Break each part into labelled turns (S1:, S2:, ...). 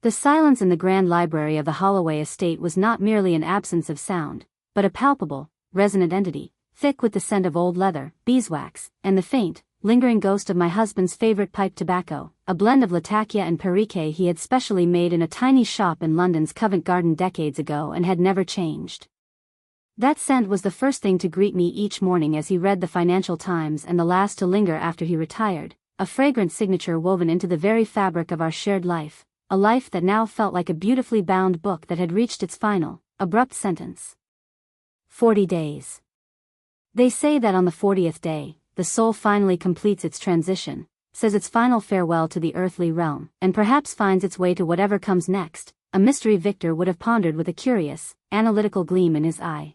S1: The silence in the grand library of the Holloway estate was not merely an absence of sound, but a palpable, resonant entity, thick with the scent of old leather, beeswax, and the faint, lingering ghost of my husband's favorite pipe tobacco, a blend of Latakia and Perique he had specially made in a tiny shop in London's Covent Garden decades ago and had never changed. That scent was the first thing to greet me each morning as he read the Financial Times and the last to linger after he retired, a fragrant signature woven into the very fabric of our shared life, a life that now felt like a beautifully bound book that had reached its final, abrupt sentence. 40 days. They say that on the 40th day, the soul finally completes its transition, says its final farewell to the earthly realm, and perhaps finds its way to whatever comes next, a mystery Victor would have pondered with a curious, analytical gleam in his eye.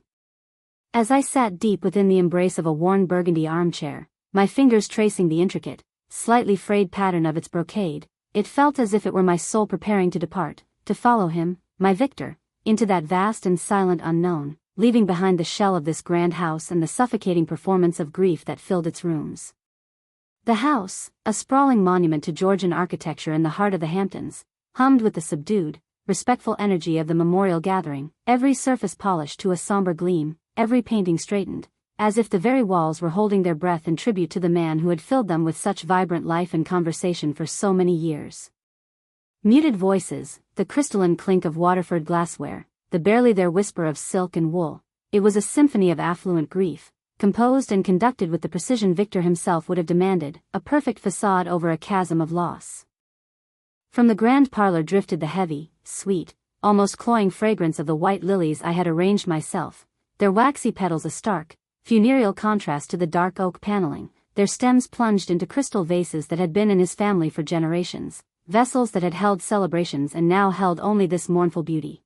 S1: As I sat deep within the embrace of a worn burgundy armchair, my fingers tracing the intricate, slightly frayed pattern of its brocade, it felt as if it were my soul preparing to depart, to follow him, my Victor, into that vast and silent unknown, leaving behind the shell of this grand house and the suffocating performance of grief that filled its rooms. The house, a sprawling monument to Georgian architecture in the heart of the Hamptons, hummed with the subdued, respectful energy of the memorial gathering, every surface polished to a somber gleam, every painting straightened, as if the very walls were holding their breath in tribute to the man who had filled them with such vibrant life and conversation for so many years. Muted voices, the crystalline clink of Waterford glassware, the barely there whisper of silk and wool, it was a symphony of affluent grief, composed and conducted with the precision Victor himself would have demanded, a perfect facade over a chasm of loss. From the grand parlor drifted the heavy, sweet, almost cloying fragrance of the white lilies I had arranged myself, their waxy petals a stark, funereal contrast to the dark oak paneling, their stems plunged into crystal vases that had been in his family for generations, vessels that had held celebrations and now held only this mournful beauty.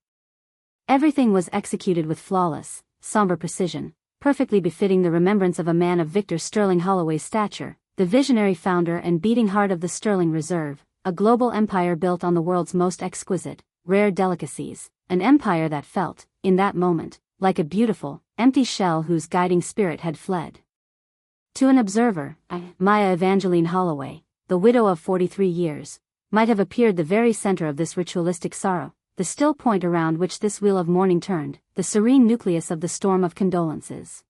S1: Everything was executed with flawless, somber precision, perfectly befitting the remembrance of a man of Victor Sterling Holloway's stature, the visionary founder and beating heart of the Sterling Reserve, a global empire built on the world's most exquisite, rare delicacies, an empire that felt, in that moment, like a beautiful, empty shell whose guiding spirit had fled. To an observer, Maya Evangeline Holloway, the widow of 43 years, might have appeared the very center of this ritualistic sorrow, the still point around which this wheel of mourning turned, the serene nucleus of the storm of condolences.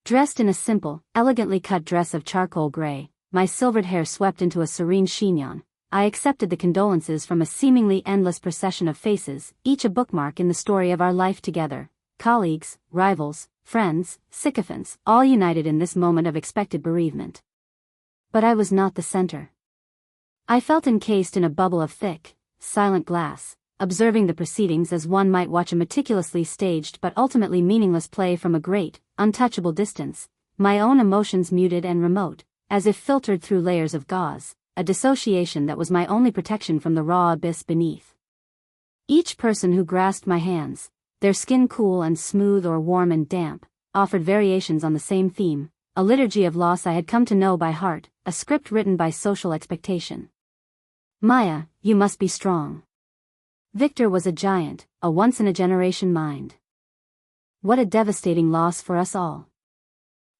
S1: Dressed in a simple, elegantly cut dress of charcoal gray, my silvered hair swept into a serene chignon, I accepted the condolences from a seemingly endless procession of faces, each a bookmark in the story of our life together. Colleagues, rivals, friends, sycophants, all united in this moment of expected bereavement. But I was not the center. I felt encased in a bubble of thick, silent glass, observing the proceedings as one might watch a meticulously staged but ultimately meaningless play from a great, untouchable distance, my own emotions muted and remote, as if filtered through layers of gauze, a dissociation that was my only protection from the raw abyss beneath. Each person who grasped my hands, their skin cool and smooth or warm and damp, offered variations on the same theme, a liturgy of loss I had come to know by heart, a script written by social expectation. Maya, you must be strong. Victor was a giant, a once-in-a-generation mind. What a devastating loss for us all.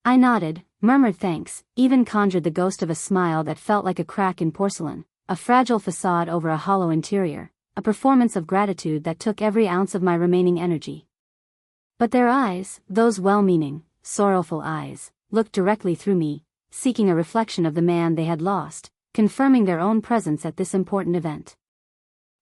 S1: I nodded, murmured thanks, even conjured the ghost of a smile that felt like a crack in porcelain, a fragile facade over a hollow interior, a performance of gratitude that took every ounce of my remaining energy. But their eyes, those well-meaning, sorrowful eyes, looked directly through me, seeking a reflection of the man they had lost, confirming their own presence at this important event.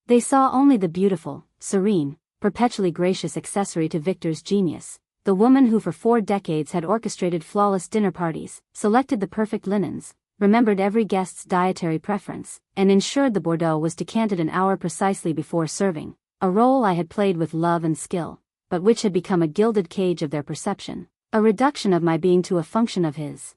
S1: They saw only the beautiful, serene, perpetually gracious accessory to Victor's genius, the woman who for 4 decades had orchestrated flawless dinner parties, selected the perfect linens, remembered every guest's dietary preference, and ensured the Bordeaux was decanted an hour precisely before serving, a role I had played with love and skill, but which had become a gilded cage of their perception, a reduction of my being to a function of his.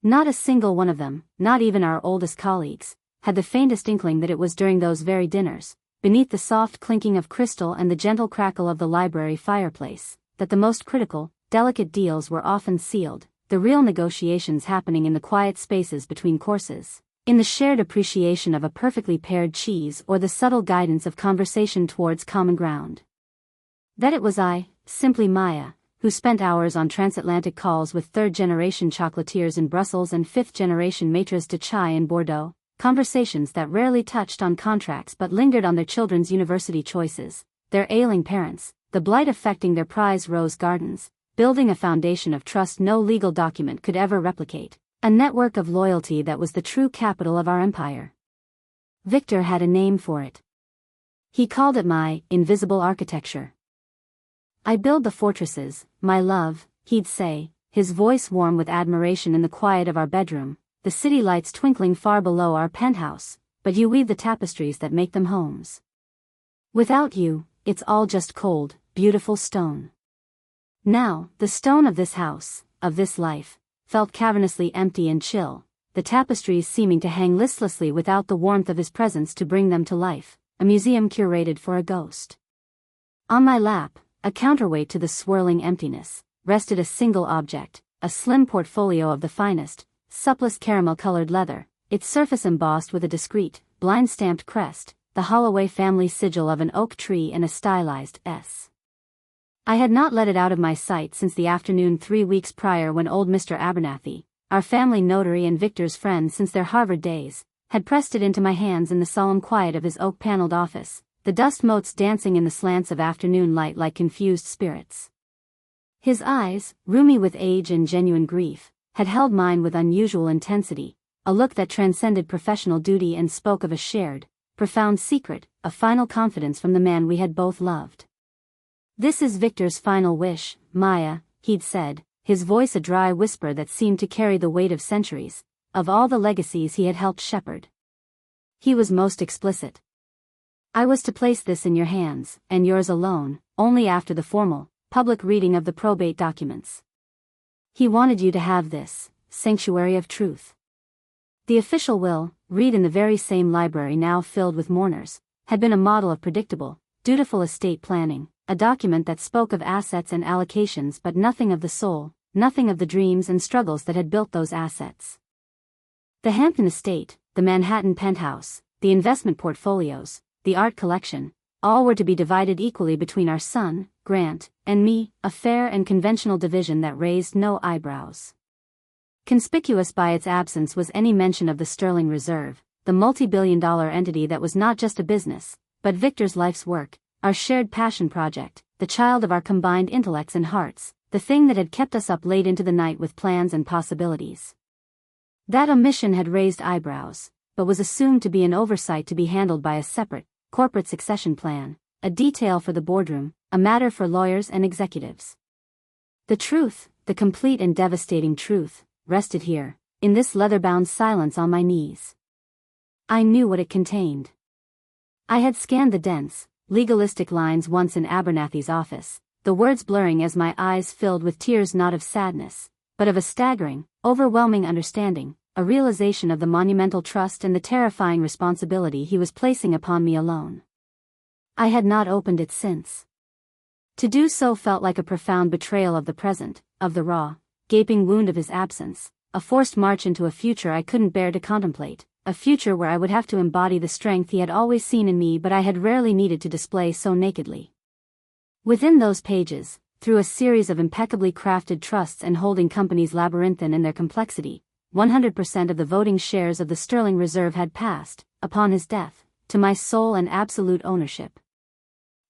S1: Not a single one of them, not even our oldest colleagues, had the faintest inkling that it was during those very dinners, beneath the soft clinking of crystal and the gentle crackle of the library fireplace, that the most critical, delicate deals were often sealed, the real negotiations happening in the quiet spaces between courses, in the shared appreciation of a perfectly paired cheese or the subtle guidance of conversation towards common ground. That it was I, simply Maya, who spent hours on transatlantic calls with third-generation chocolatiers in Brussels and fifth-generation maîtres de chai in Bordeaux, conversations that rarely touched on contracts but lingered on their children's university choices, their ailing parents, the blight affecting their prized rose gardens, building a foundation of trust no legal document could ever replicate, a network of loyalty that was the true capital of our empire. Victor had a name for it. He called it my invisible architecture. I build the fortresses, my love, he'd say, his voice warm with admiration in the quiet of our bedroom, the city lights twinkling far below our penthouse, but you weave the tapestries that make them homes. Without you, it's all just cold, beautiful stone. Now, the stone of this house, of this life, felt cavernously empty and chill, the tapestries seeming to hang listlessly without the warmth of his presence to bring them to life, a museum curated for a ghost. On my lap, a counterweight to the swirling emptiness, rested a single object, a slim portfolio of the finest, supplest caramel-colored leather, its surface embossed with a discreet, blind-stamped crest, the Holloway family sigil of an oak tree and a stylized S. I had not let it out of my sight since the afternoon 3 weeks prior when old Mr. Abernathy, our family notary and Victor's friend since their Harvard days, had pressed it into my hands in the solemn quiet of his oak-paneled office, the dust motes dancing in the slants of afternoon light like confused spirits. His eyes, rheumy with age and genuine grief, had held mine with unusual intensity, a look that transcended professional duty and spoke of a shared, profound secret, a final confidence from the man we had both loved. "This is Victor's final wish, Maya," he'd said, his voice a dry whisper that seemed to carry the weight of centuries, of all the legacies he had helped shepherd. He was most explicit. "I was to place this in your hands, and yours alone, only after the formal, public reading of the probate documents. He wanted you to have this sanctuary of truth." The official will, read in the very same library now filled with mourners, had been a model of predictable, dutiful estate planning, a document that spoke of assets and allocations but nothing of the soul, nothing of the dreams and struggles that had built those assets. The Hampton estate, the Manhattan penthouse, the investment portfolios, the art collection, all were to be divided equally between our son, Grant, and me, a fair and conventional division that raised no eyebrows. Conspicuous by its absence was any mention of the Sterling Reserve, the multi-billion-dollar entity that was not just a business, but Victor's life's work, our shared passion project, the child of our combined intellects and hearts, the thing that had kept us up late into the night with plans and possibilities. That omission had raised eyebrows, but was assumed to be an oversight to be handled by a separate, corporate succession plan, a detail for the boardroom, a matter for lawyers and executives. The truth, the complete and devastating truth, rested here, in this leather-bound silence on my knees. I knew what it contained. I had scanned the dense, legalistic lines once in Abernathy's office, the words blurring as my eyes filled with tears not of sadness, but of a staggering, overwhelming understanding, a realization of the monumental trust and the terrifying responsibility he was placing upon me alone. I had not opened it since. To do so felt like a profound betrayal of the present, of the raw, gaping wound of his absence, a forced march into a future I couldn't bear to contemplate, a future where I would have to embody the strength he had always seen in me but I had rarely needed to display so nakedly. Within those pages, through a series of impeccably crafted trusts and holding companies labyrinthine in their complexity, 100% of the voting shares of the Sterling Reserve had passed, upon his death, to my sole and absolute ownership.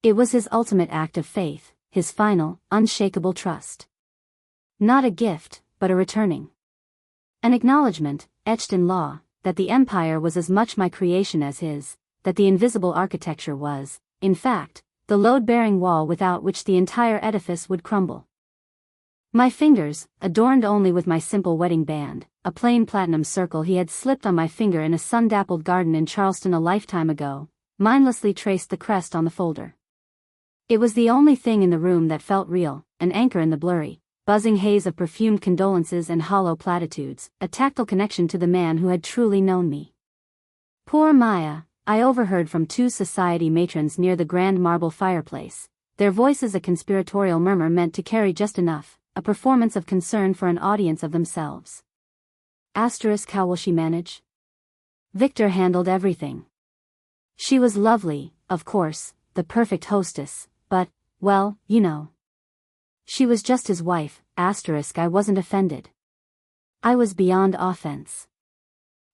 S1: It was his ultimate act of faith, his final, unshakable trust. Not a gift, but a returning. An acknowledgement, etched in law, that the empire was as much my creation as his, that the invisible architecture was, in fact, the load-bearing wall without which the entire edifice would crumble. My fingers, adorned only with my simple wedding band, a plain platinum circle he had slipped on my finger in a sun-dappled garden in Charleston a lifetime ago, mindlessly traced the crest on the folder. It was the only thing in the room that felt real, an anchor in the blurry, buzzing haze of perfumed condolences and hollow platitudes, a tactile connection to the man who had truly known me. Poor Maya, I overheard from 2 society matrons near the grand marble fireplace, their voices a conspiratorial murmur meant to carry just enough, a performance of concern for an audience of themselves. How will she manage? Victor handled everything. She was lovely, of course, the perfect hostess, but, well, you know. She was just his wife, I wasn't offended. I was beyond offense.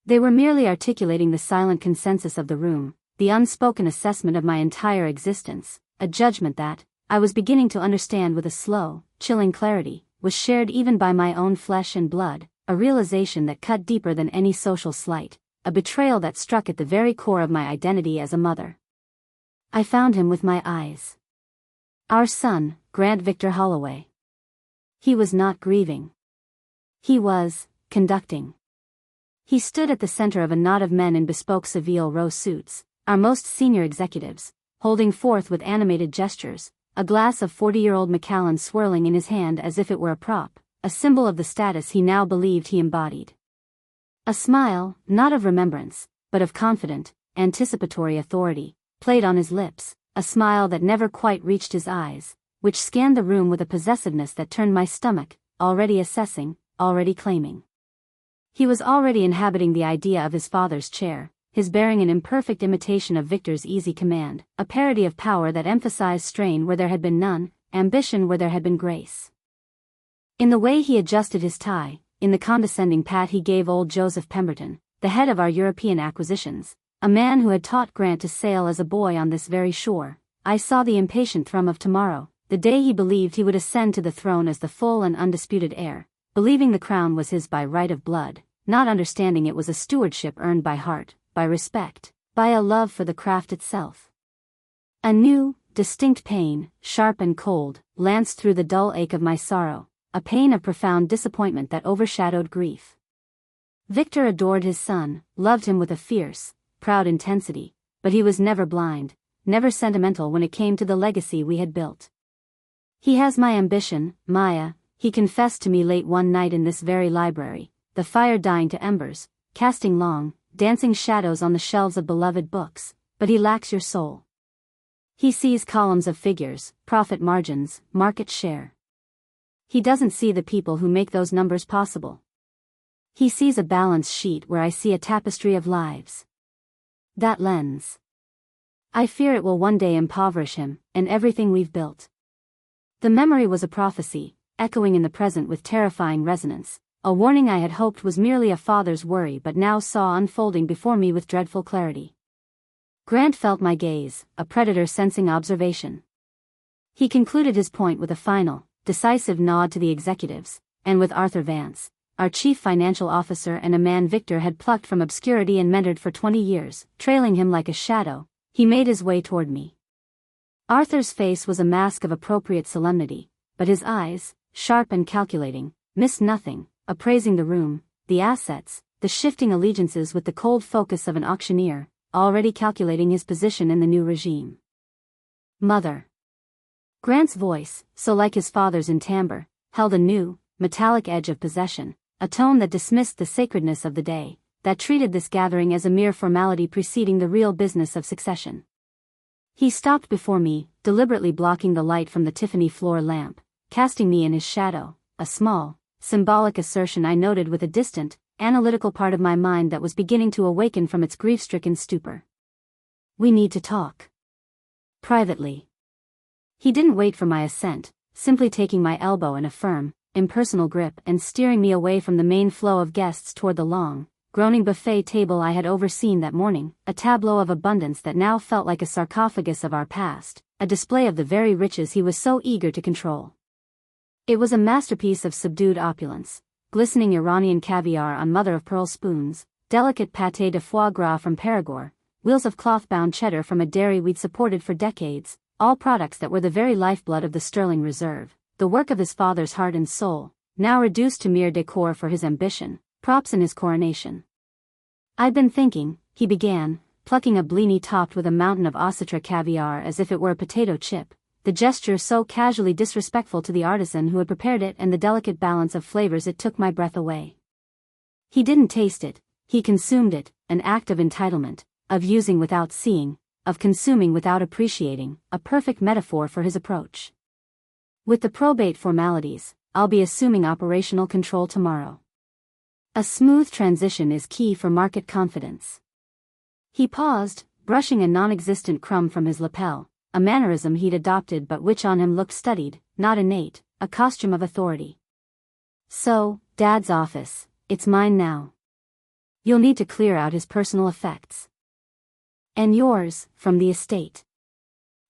S1: They were merely articulating the silent consensus of the room, the unspoken assessment of my entire existence, a judgment that, I was beginning to understand with a slow, chilling clarity, was shared even by my own flesh and blood, a realization that cut deeper than any social slight, a betrayal that struck at the very core of my identity as a mother. I found him with my eyes. Our son, Grant Victor Holloway. He was not grieving. He was conducting. He stood at the center of a knot of men in bespoke Seville row suits, our most senior executives, holding forth with animated gestures, a glass of 40-year-old Macallan swirling in his hand as if it were a prop, a symbol of the status he now believed he embodied. A smile, not of remembrance, but of confident, anticipatory authority, played on his lips, a smile that never quite reached his eyes, which scanned the room with a possessiveness that turned my stomach, already assessing, already claiming. He was already inhabiting the idea of his father's chair, his bearing an imperfect imitation of Victor's easy command, a parody of power that emphasized strain where there had been none, ambition where there had been grace. In the way he adjusted his tie, in the condescending pat he gave old Joseph Pemberton, the head of our European acquisitions, a man who had taught Grant to sail as a boy on this very shore, I saw the impatient thrum of tomorrow, the day he believed he would ascend to the throne as the full and undisputed heir, believing the crown was his by right of blood, not understanding it was a stewardship earned by heart, by respect, by a love for the craft itself. A new, distinct pain, sharp and cold, lanced through the dull ache of my sorrow, a pain of profound disappointment that overshadowed grief. Victor adored his son, loved him with a fierce, proud intensity, but he was never blind, never sentimental when it came to the legacy we had built. He has my ambition, Maya, he confessed to me late one night in this very library, the fire dying to embers, casting long, dancing shadows on the shelves of beloved books, but he lacks your soul. He sees columns of figures, profit margins, market share. He doesn't see the people who make those numbers possible. He sees a balance sheet where I see a tapestry of lives. That lens. I fear it will one day impoverish him, and everything we've built. The memory was a prophecy, echoing in the present with terrifying resonance, a warning I had hoped was merely a father's worry but now saw unfolding before me with dreadful clarity. Grant felt my gaze, a predator sensing observation. He concluded his point with a final, decisive nod to the executives, and with Arthur Vance, our chief financial officer and a man Victor had plucked from obscurity and mentored for 20 years, trailing him like a shadow, he made his way toward me. Arthur's face was a mask of appropriate solemnity, but his eyes, sharp and calculating, missed nothing, appraising the room, the assets, the shifting allegiances with the cold focus of an auctioneer, already calculating his position in the new regime. Mother. Grant's voice, so like his father's in timbre, held a new, metallic edge of possession, a tone that dismissed the sacredness of the day, that treated this gathering as a mere formality preceding the real business of succession. He stopped before me, deliberately blocking the light from the Tiffany floor lamp, casting me in his shadow, a small, symbolic assertion I noted with a distant, analytical part of my mind that was beginning to awaken from its grief-stricken stupor. We need to talk. Privately. He didn't wait for my assent, simply taking my elbow in a firm, impersonal grip and steering me away from the main flow of guests toward the long, groaning buffet table I had overseen that morning, a tableau of abundance that now felt like a sarcophagus of our past, a display of the very riches he was so eager to control. It was a masterpiece of subdued opulence, glistening Iranian caviar on mother-of-pearl spoons, delicate pâté de foie gras from Perigord, wheels of cloth-bound cheddar from a dairy we'd supported for decades, all products that were the very lifeblood of the Sterling Reserve, the work of his father's heart and soul, now reduced to mere decor for his ambition, props in his coronation. I'd been thinking, he began, plucking a blini topped with a mountain of Ocitra caviar as if it were a potato chip, the gesture so casually disrespectful to the artisan who had prepared it and the delicate balance of flavors it took my breath away. He didn't taste it, he consumed it, an act of entitlement, of using without seeing, of consuming without appreciating, a perfect metaphor for his approach. With the probate formalities, I'll be assuming operational control tomorrow. A smooth transition is key for market confidence. He paused, brushing a non-existent crumb from his lapel, a mannerism he'd adopted but which on him looked studied, not innate, a costume of authority. So, Dad's office, it's mine now. You'll need to clear out his personal effects. And yours, from the estate.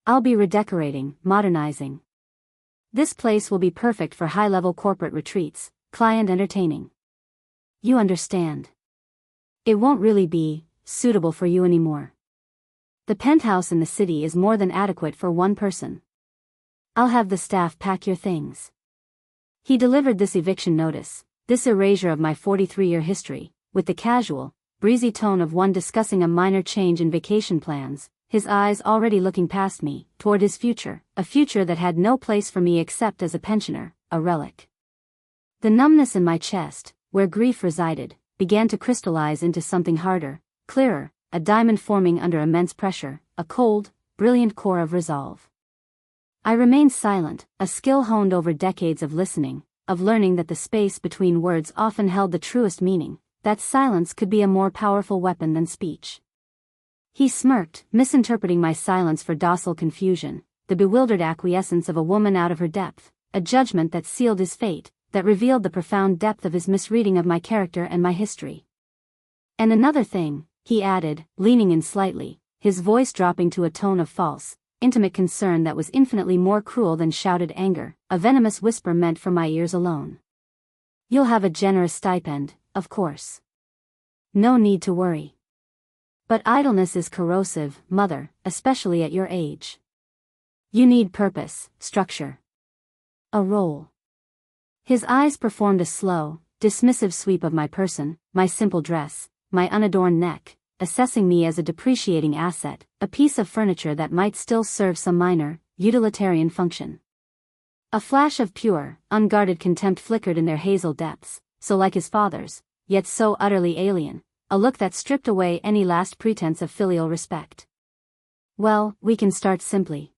S1: I'll be redecorating, modernizing. This place will be perfect for high-level corporate retreats, client entertaining. You understand. It won't really be suitable for you anymore. The penthouse in the city is more than adequate for one person. I'll have the staff pack your things. He delivered this eviction notice, this erasure of my 43-year history, with the casual, breezy tone of one discussing a minor change in vacation plans, his eyes already looking past me, toward his future, a future that had no place for me except as a pensioner, a relic. The numbness in my chest, where grief resided, began to crystallize into something harder, clearer, a diamond forming under immense pressure, a cold, brilliant core of resolve. I remained silent, a skill honed over decades of listening, of learning that the space between words often held the truest meaning, that silence could be a more powerful weapon than speech. He smirked, misinterpreting my silence for docile confusion, the bewildered acquiescence of a woman out of her depth, a judgment that sealed his fate, that revealed the profound depth of his misreading of my character and my history. And another thing, he added, leaning in slightly, his voice dropping to a tone of false, intimate concern that was infinitely more cruel than shouted anger, a venomous whisper meant for my ears alone. You'll have a generous stipend, of course. No need to worry. But idleness is corrosive, mother, especially at your age. You need purpose, structure. A role. His eyes performed a slow, dismissive sweep of my person, my simple dress, my unadorned neck, assessing me as a depreciating asset, a piece of furniture that might still serve some minor, utilitarian function. A flash of pure, unguarded contempt flickered in their hazel depths, so like his father's, yet so utterly alien, a look that stripped away any last pretense of filial respect. Well, we can start simply.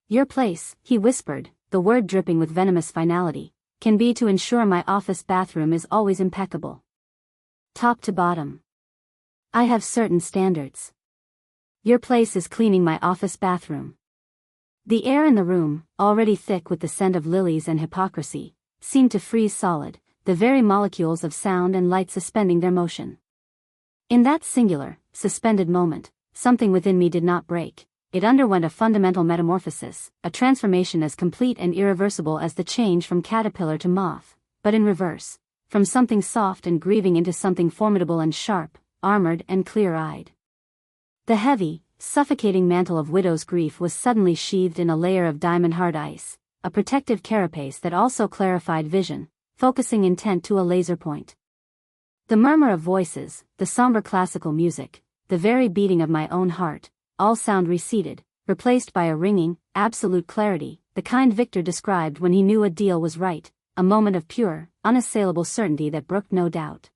S1: Your place, he whispered, the word dripping with venomous finality, can be to ensure my office bathroom is always impeccable. Top to bottom. I have certain standards. Your place is cleaning my office bathroom. The air in the room, already thick with the scent of lilies and hypocrisy, seemed to freeze solid, the very molecules of sound and light suspending their motion. In that singular, suspended moment, something within me did not break. It underwent a fundamental metamorphosis, a transformation as complete and irreversible as the change from caterpillar to moth, but in reverse, from something soft and grieving into something formidable and sharp, armored and clear-eyed. The heavy, suffocating mantle of widow's grief was suddenly sheathed in a layer of diamond-hard ice, a protective carapace that also clarified vision, focusing intent to a laser point. The murmur of voices, the somber classical music, the very beating of my own heart, all sound receded, replaced by a ringing, absolute clarity, the kind Victor described when he knew a deal was right, a moment of pure, unassailable certainty that brooked no doubt.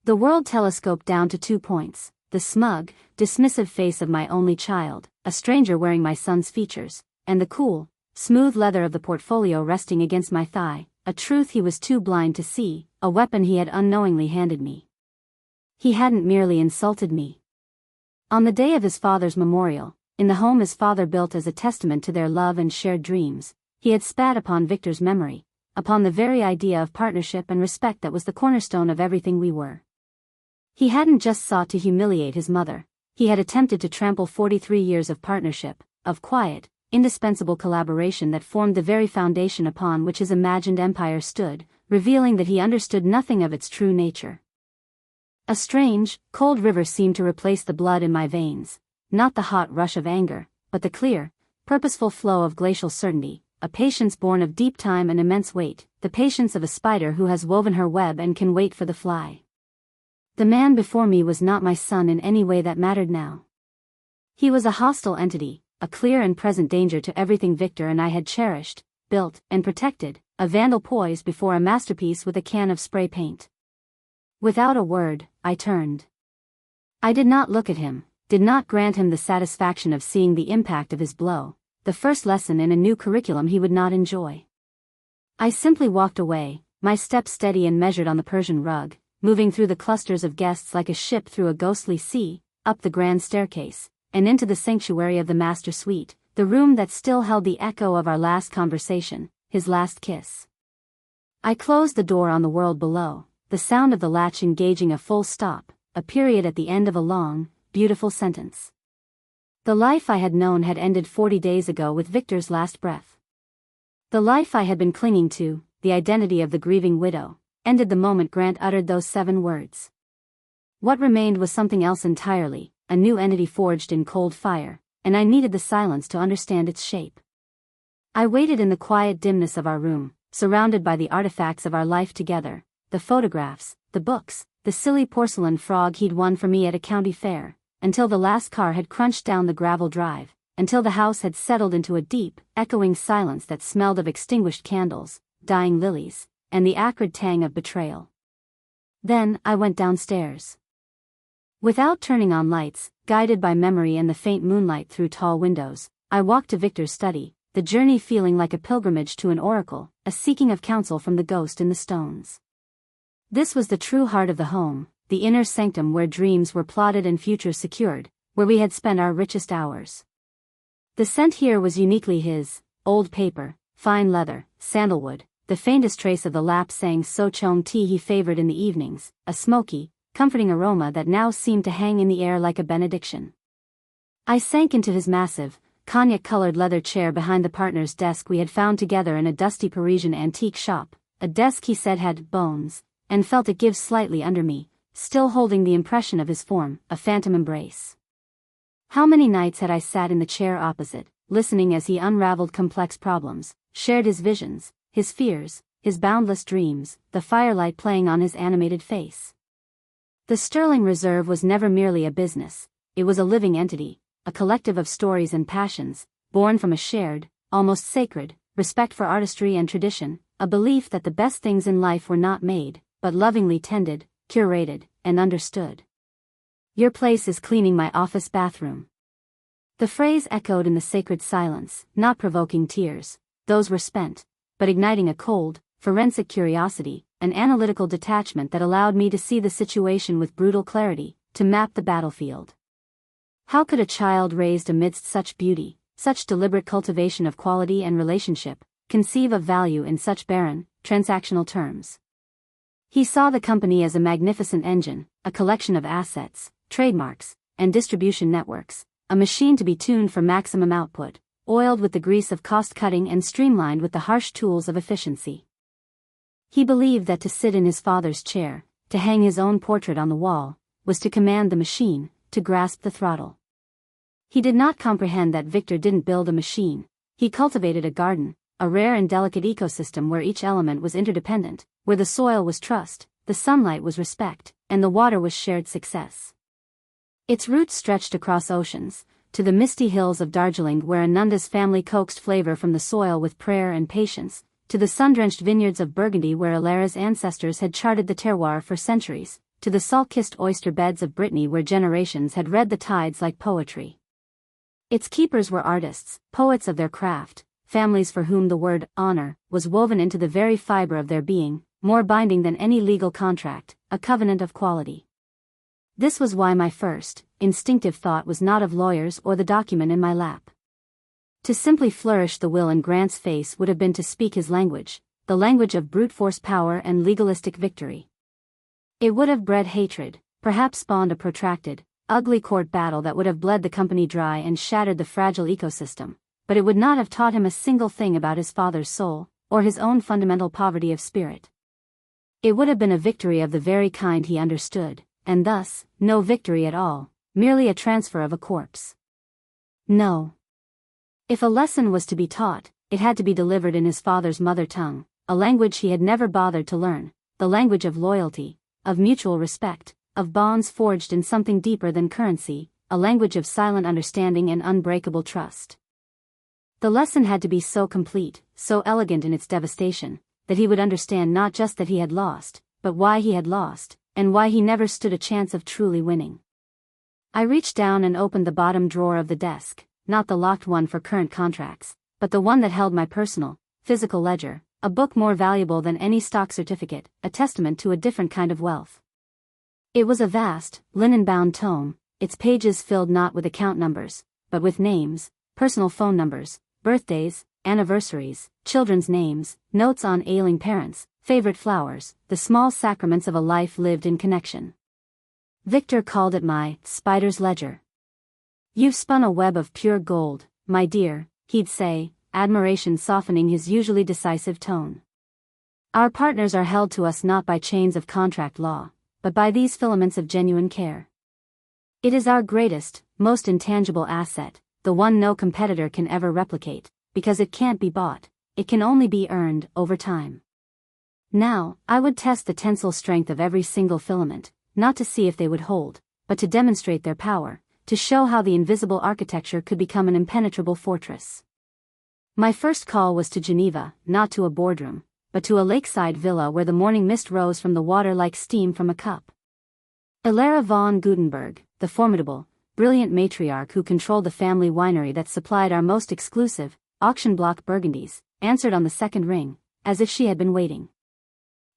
S1: The world telescoped down to 2 points, the smug, dismissive face of my only child, a stranger wearing my son's features, and the cool, smooth leather of the portfolio resting against my thigh, a truth he was too blind to see, a weapon he had unknowingly handed me. He hadn't merely insulted me. On the day of his father's memorial, in the home his father built as a testament to their love and shared dreams, he had spat upon Victor's memory, upon the very idea of partnership and respect that was the cornerstone of everything we were. He hadn't just sought to humiliate his mother, he had attempted to trample 43 years of partnership, of quiet, indispensable collaboration that formed the very foundation upon which his imagined empire stood, revealing that he understood nothing of its true nature. A strange, cold river seemed to replace the blood in my veins, not the hot rush of anger, but the clear, purposeful flow of glacial certainty, a patience born of deep time and immense weight, the patience of a spider who has woven her web and can wait for the fly. The man before me was not my son in any way that mattered now. He was a hostile entity, a clear and present danger to everything Victor and I had cherished, built, and protected, a vandal poised before a masterpiece with a can of spray paint. Without a word, I turned. I did not look at him, did not grant him the satisfaction of seeing the impact of his blow, the first lesson in a new curriculum he would not enjoy. I simply walked away, my steps steady and measured on the Persian rug, moving through the clusters of guests like a ship through a ghostly sea, up the grand staircase, and into the sanctuary of the master suite, the room that still held the echo of our last conversation, his last kiss. I closed the door on the world below, the sound of the latch engaging a full stop, a period at the end of a long, beautiful sentence. The life I had known had ended 40 days ago with Victor's last breath. The life I had been clinging to, the identity of the grieving widow, ended the moment Grant uttered those 7 words. What remained was something else entirely, a new entity forged in cold fire, and I needed the silence to understand its shape. I waited in the quiet dimness of our room, surrounded by the artifacts of our life together, the photographs, the books, the silly porcelain frog he'd won for me at a county fair, until the last car had crunched down the gravel drive, until the house had settled into a deep, echoing silence that smelled of extinguished candles, dying lilies, and the acrid tang of betrayal. Then I went downstairs. Without turning on lights, guided by memory and the faint moonlight through tall windows, I walked to Victor's study, the journey feeling like a pilgrimage to an oracle, a seeking of counsel from the ghost in the stones. This was the true heart of the home, the inner sanctum where dreams were plotted and futures secured, where we had spent our richest hours. The scent here was uniquely his: old paper, fine leather, sandalwood, the faintest trace of the lapsang sochong tea he favored in the evenings, a smoky, comforting aroma that now seemed to hang in the air like a benediction. I sank into his massive, cognac-colored leather chair behind the partner's desk we had found together in a dusty Parisian antique shop, a desk he said had bones, and felt it give slightly under me, still holding the impression of his form, a phantom embrace. How many nights had I sat in the chair opposite, listening as he unraveled complex problems, shared his visions, his fears, his boundless dreams, the firelight playing on his animated face. The Sterling Reserve was never merely a business, it was a living entity, a collective of stories and passions, born from a shared, almost sacred, respect for artistry and tradition, a belief that the best things in life were not made, but lovingly tended, curated, and understood. Your place is cleaning my office bathroom. The phrase echoed in the sacred silence, not provoking tears, those were spent, but igniting a cold, forensic curiosity, an analytical detachment that allowed me to see the situation with brutal clarity, to map the battlefield. How could a child raised amidst such beauty, such deliberate cultivation of quality and relationship, conceive of value in such barren, transactional terms? He saw the company as a magnificent engine, a collection of assets, trademarks, and distribution networks, a machine to be tuned for maximum output, oiled with the grease of cost-cutting and streamlined with the harsh tools of efficiency. He believed that to sit in his father's chair, to hang his own portrait on the wall, was to command the machine, to grasp the throttle. He did not comprehend that Victor didn't build a machine, he cultivated a garden, a rare and delicate ecosystem where each element was interdependent, where the soil was trust, the sunlight was respect, and the water was shared success. Its roots stretched across oceans, to the misty hills of Darjeeling where Ananda's family coaxed flavor from the soil with prayer and patience, to the sun-drenched vineyards of Burgundy where Alara's ancestors had charted the terroir for centuries, to the salt-kissed oyster beds of Brittany where generations had read the tides like poetry. Its keepers were artists, poets of their craft, families for whom the word honor was woven into the very fiber of their being, more binding than any legal contract, a covenant of quality. This was why my first, instinctive thought was not of lawyers or the document in my lap. To simply flourish the will in Grant's face would have been to speak his language, the language of brute force power and legalistic victory. It would have bred hatred, perhaps spawned a protracted, ugly court battle that would have bled the company dry and shattered the fragile ecosystem, but it would not have taught him a single thing about his father's soul, or his own fundamental poverty of spirit. It would have been a victory of the very kind he understood, and thus, no victory at all, merely a transfer of a corpse. No. If a lesson was to be taught, it had to be delivered in his father's mother tongue, a language he had never bothered to learn, the language of loyalty, of mutual respect, of bonds forged in something deeper than currency, a language of silent understanding and unbreakable trust. The lesson had to be so complete, so elegant in its devastation, that he would understand not just that he had lost, but why he had lost, and why he never stood a chance of truly winning. I reached down and opened the bottom drawer of the desk, not the locked one for current contracts, but the one that held my personal, physical ledger, a book more valuable than any stock certificate, a testament to a different kind of wealth. It was a vast, linen-bound tome, its pages filled not with account numbers, but with names, personal phone numbers, birthdays, anniversaries, children's names, notes on ailing parents, favorite flowers, the small sacraments of a life lived in connection. Victor called it my spider's ledger. You've spun a web of pure gold, my dear, he'd say, admiration softening his usually decisive tone. Our partners are held to us not by chains of contract law, but by these filaments of genuine care. It is our greatest, most intangible asset, the one no competitor can ever replicate, because it can't be bought, it can only be earned over time. Now, I would test the tensile strength of every single filament, not to see if they would hold, but to demonstrate their power, to show how the invisible architecture could become an impenetrable fortress. My first call was to Geneva, not to a boardroom, but to a lakeside villa where the morning mist rose from the water like steam from a cup. Elara von Gutenberg, the formidable, brilliant matriarch who controlled the family winery that supplied our most exclusive, auction block burgundies, answered on the second ring, as if she had been waiting.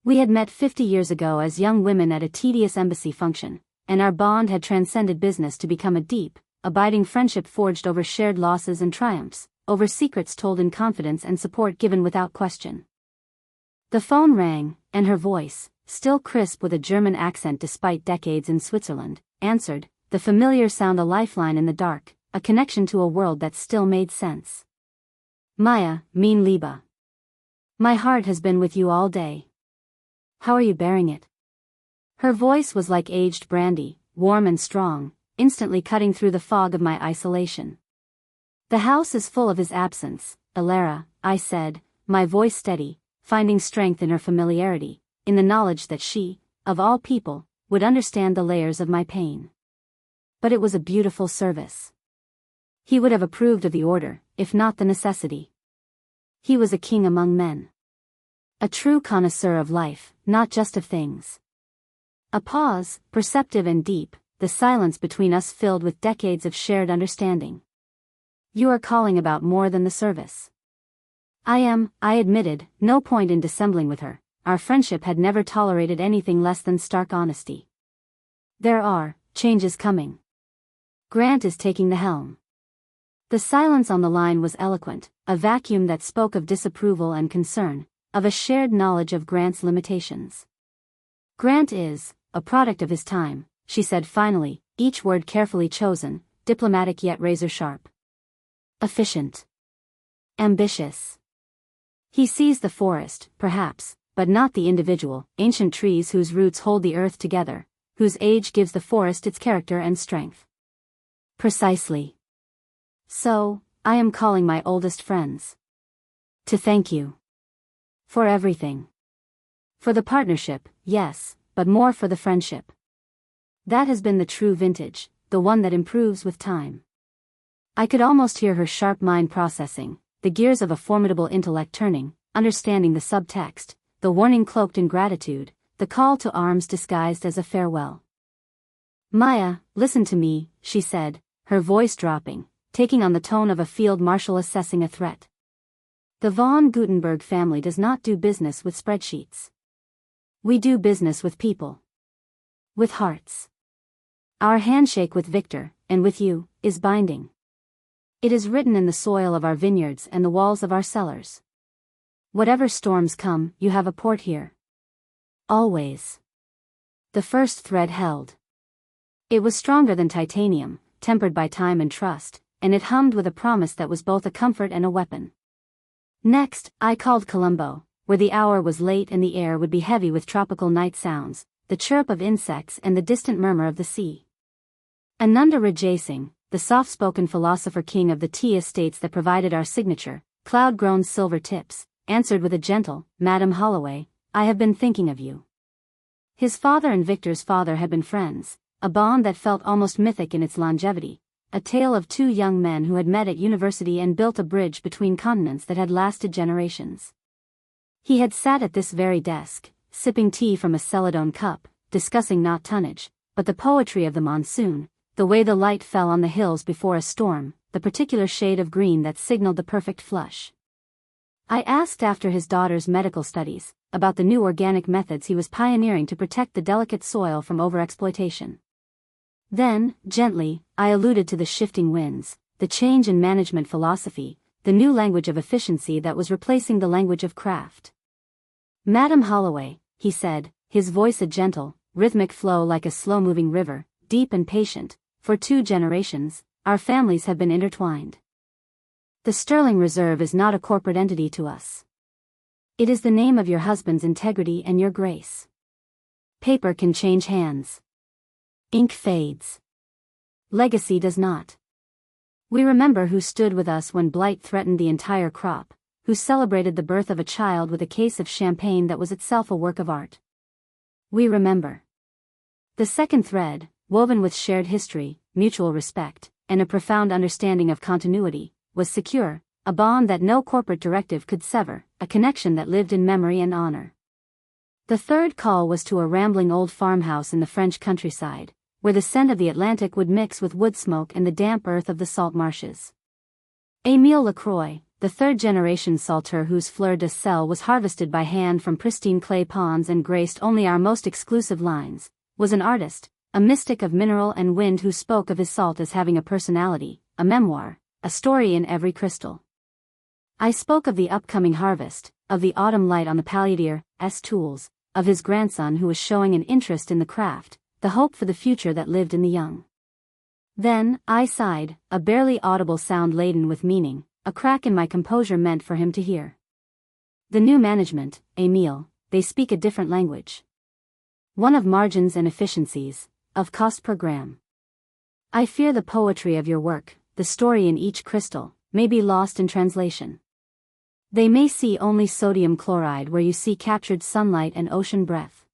S1: We had met 50 years ago as young women at a tedious embassy function, and our bond had transcended business to become a deep, abiding friendship forged over shared losses and triumphs, over secrets told in confidence and support given without question. The phone rang, and her voice, still crisp with a German accent despite decades in Switzerland, answered, the familiar sound a lifeline in the dark, a connection to a world that still made sense. Maya, mein Liebe. My heart has been with you all day. How are you bearing it? Her voice was like aged brandy, warm and strong, instantly cutting through the fog of my isolation. The house is full of his absence, Elara, I said, my voice steady, finding strength in her familiarity, in the knowledge that she, of all people, would understand the layers of my pain. But it was a beautiful service. He would have approved of the order, if not the necessity. He was a king among men. A true connoisseur of life, not just of things. A pause, perceptive and deep, the silence between us filled with decades of shared understanding. You are calling about more than the service. I am, I admitted, no point in dissembling with her, our friendship had never tolerated anything less than stark honesty. There are changes coming. Grant is taking the helm. The silence on the line was eloquent, a vacuum that spoke of disapproval and concern, of a shared knowledge of Grant's limitations. Grant is a product of his time, she said finally, each word carefully chosen, diplomatic yet razor-sharp. Efficient. Ambitious. He sees the forest, perhaps, but not the individual, ancient trees whose roots hold the earth together, whose age gives the forest its character and strength. Precisely. So, I am calling my oldest friends. To thank you. For everything. For the partnership, yes, but more for the friendship. That has been the true vintage, the one that improves with time. I could almost hear her sharp mind processing, the gears of a formidable intellect turning, understanding the subtext, the warning cloaked in gratitude, the call to arms disguised as a farewell. Maya, listen to me, she said, her voice dropping, taking on the tone of a field marshal assessing a threat. The von Gutenberg family does not do business with spreadsheets. We do business with people. With hearts. Our handshake with Victor, and with you, is binding. It is written in the soil of our vineyards and the walls of our cellars. Whatever storms come, you have a port here. Always. The first thread held. It was stronger than titanium, tempered by time and trust, and it hummed with a promise that was both a comfort and a weapon. Next, I called Colombo, where the hour was late and the air would be heavy with tropical night sounds, the chirp of insects and the distant murmur of the sea. Ananda Rajasingh, the soft-spoken philosopher king of the tea estates that provided our signature, cloud-grown silver tips, answered with a gentle, Madam Holloway, I have been thinking of you. His father and Victor's father had been friends, a bond that felt almost mythic in its longevity, a tale of two young men who had met at university and built a bridge between continents that had lasted generations. He had sat at this very desk, sipping tea from a celadone cup, discussing not tonnage, but the poetry of the monsoon, the way the light fell on the hills before a storm, the particular shade of green that signaled the perfect flush. I asked after his daughter's medical studies, about the new organic methods he was pioneering to protect the delicate soil from overexploitation. Then, gently, I alluded to the shifting winds, the change in management philosophy, the new language of efficiency that was replacing the language of craft. Madam Holloway, he said, his voice a gentle, rhythmic flow like a slow-moving river, deep and patient. For 2 generations, our families have been intertwined. The Sterling Reserve is not a corporate entity to us. It is the name of your husband's integrity and your grace. Paper can change hands. Ink fades. Legacy does not. We remember who stood with us when blight threatened the entire crop, who celebrated the birth of a child with a case of champagne that was itself a work of art. We remember. The second thread, woven with shared history, mutual respect, and a profound understanding of continuity, was secure, a bond that no corporate directive could sever, a connection that lived in memory and honor. The third call was to a rambling old farmhouse in the French countryside, where the scent of the Atlantic would mix with wood smoke and the damp earth of the salt marshes. Émile Lacroix, the third-generation salteur whose fleur de sel was harvested by hand from pristine clay ponds and graced only our most exclusive lines, was an artist, a mystic of mineral and wind who spoke of his salt as having a personality, a memoir, a story in every crystal. I spoke of the upcoming harvest, of the autumn light on the palliatier's tools, of his grandson who was showing an interest in the craft, the hope for the future that lived in the young. Then, I sighed, a barely audible sound laden with meaning, a crack in my composure meant for him to hear. The new management, Émile, they speak a different language. One of margins and efficiencies, of cost per gram. I fear the poetry of your work, the story in each crystal, may be lost in translation. They may see only sodium chloride where you see captured sunlight and ocean breath.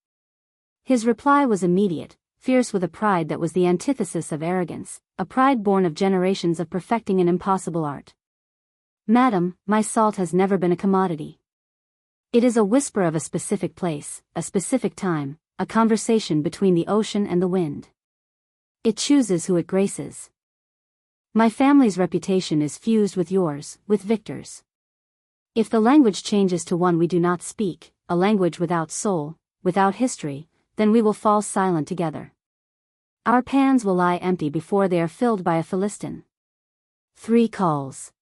S1: His reply was immediate, fierce with a pride that was the antithesis of arrogance, a pride born of generations of perfecting an impossible art. Madam, my salt has never been a commodity. It is a whisper of a specific place, a specific time, a conversation between the ocean and the wind. It chooses who it graces. My family's reputation is fused with yours, with Victor's. If the language changes to one we do not speak, a language without soul, without history, then we will fall silent together. Our pans will lie empty before they are filled by a Philistine. 3 calls.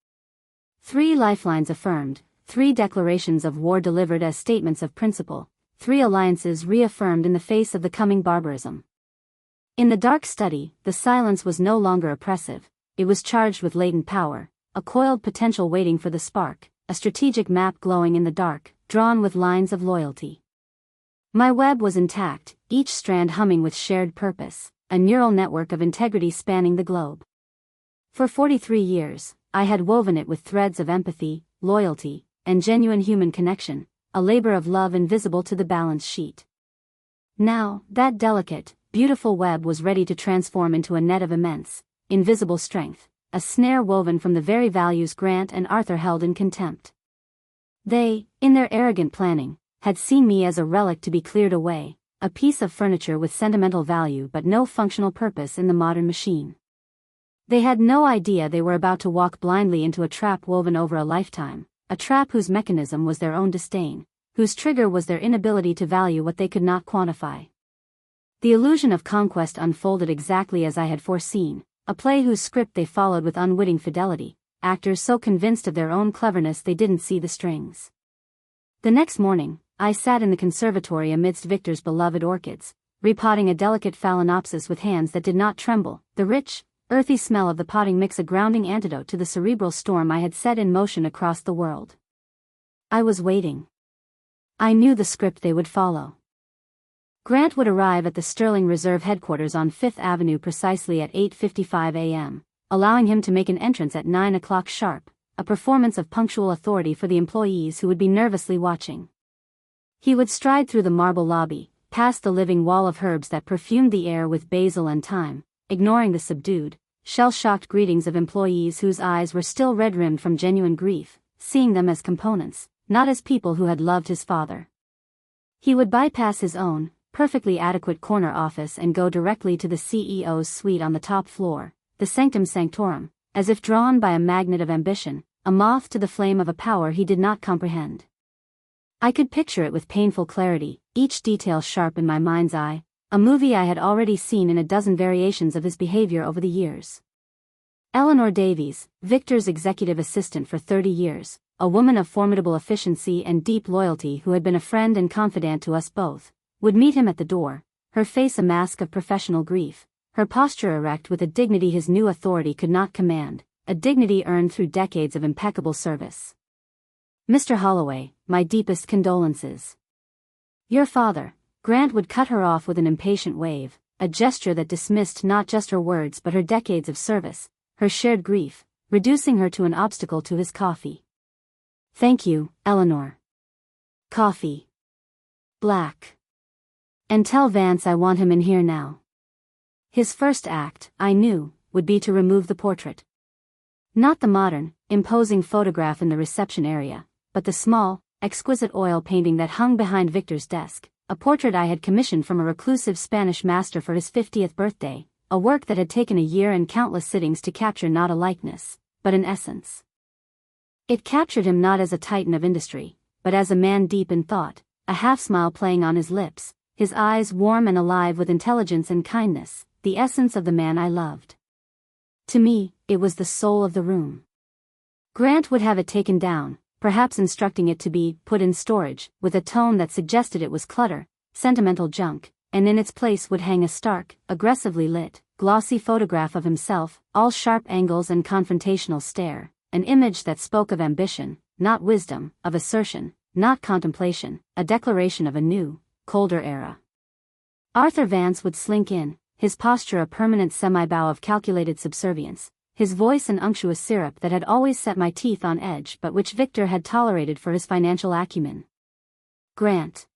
S1: 3 lifelines affirmed, 3 declarations of war delivered as statements of principle, 3 alliances reaffirmed in the face of the coming barbarism. In the dark study, the silence was no longer oppressive, it was charged with latent power, a coiled potential waiting for the spark, a strategic map glowing in the dark, drawn with lines of loyalty. My web was intact, each strand humming with shared purpose, a neural network of integrity spanning the globe. For 43 years, I had woven it with threads of empathy, loyalty, and genuine human connection, a labor of love invisible to the balance sheet. Now, that delicate, beautiful web was ready to transform into a net of immense, invisible strength, a snare woven from the very values Grant and Arthur held in contempt. They, in their arrogant planning, had seen me as a relic to be cleared away, a piece of furniture with sentimental value but no functional purpose in the modern machine. They had no idea they were about to walk blindly into a trap woven over a lifetime, a trap whose mechanism was their own disdain, whose trigger was their inability to value what they could not quantify. The illusion of conquest unfolded exactly as I had foreseen, a play whose script they followed with unwitting fidelity, actors so convinced of their own cleverness they didn't see the strings. The next morning, I sat in the conservatory amidst Victor's beloved orchids, repotting a delicate phalaenopsis with hands that did not tremble, the rich, earthy smell of the potting mix a grounding antidote to the cerebral storm I had set in motion across the world. I was waiting. I knew the script they would follow. Grant would arrive at the Sterling Reserve headquarters on 5th Avenue precisely at 8:55 a.m., allowing him to make an entrance at 9 o'clock sharp, a performance of punctual authority for the employees who would be nervously watching. He would stride through the marble lobby, past the living wall of herbs that perfumed the air with basil and thyme, ignoring the subdued, shell-shocked greetings of employees whose eyes were still red-rimmed from genuine grief, seeing them as components, not as people who had loved his father. He would bypass his own, perfectly adequate corner office and go directly to the CEO's suite on the top floor, the sanctum sanctorum, as if drawn by a magnet of ambition, a moth to the flame of a power he did not comprehend. I could picture it with painful clarity, each detail sharp in my mind's eye, a movie I had already seen in a dozen variations of his behavior over the years. Eleanor Davies, Victor's executive assistant for 30 years, a woman of formidable efficiency and deep loyalty who had been a friend and confidant to us both, would meet him at the door, her face a mask of professional grief, her posture erect with a dignity his new authority could not command, a dignity earned through decades of impeccable service. "Mr. Holloway, my deepest condolences. Your father," Grant would cut her off with an impatient wave, a gesture that dismissed not just her words but her decades of service, her shared grief, reducing her to an obstacle to his coffee. "Thank you, Eleanor. Coffee. Black. And tell Vance I want him in here now." His first act, I knew, would be to remove the portrait. Not the modern, imposing photograph in the reception area, but the small, exquisite oil painting that hung behind Victor's desk, a portrait I had commissioned from a reclusive Spanish master for his 50th birthday, a work that had taken a year and countless sittings to capture not a likeness, but an essence. It captured him not as a titan of industry, but as a man deep in thought, a half-smile playing on his lips, his eyes warm and alive with intelligence and kindness, the essence of the man I loved. To me, it was the soul of the room. Grant would have it taken down, perhaps instructing it to be put in storage, with a tone that suggested it was clutter, sentimental junk, and in its place would hang a stark, aggressively lit, glossy photograph of himself, all sharp angles and confrontational stare, an image that spoke of ambition, not wisdom, of assertion, not contemplation, a declaration of a new, colder era. Arthur Vance would slink in, his posture a permanent semi-bow of calculated subservience, his voice an unctuous syrup that had always set my teeth on edge but which Victor had tolerated for his financial acumen. "Grant.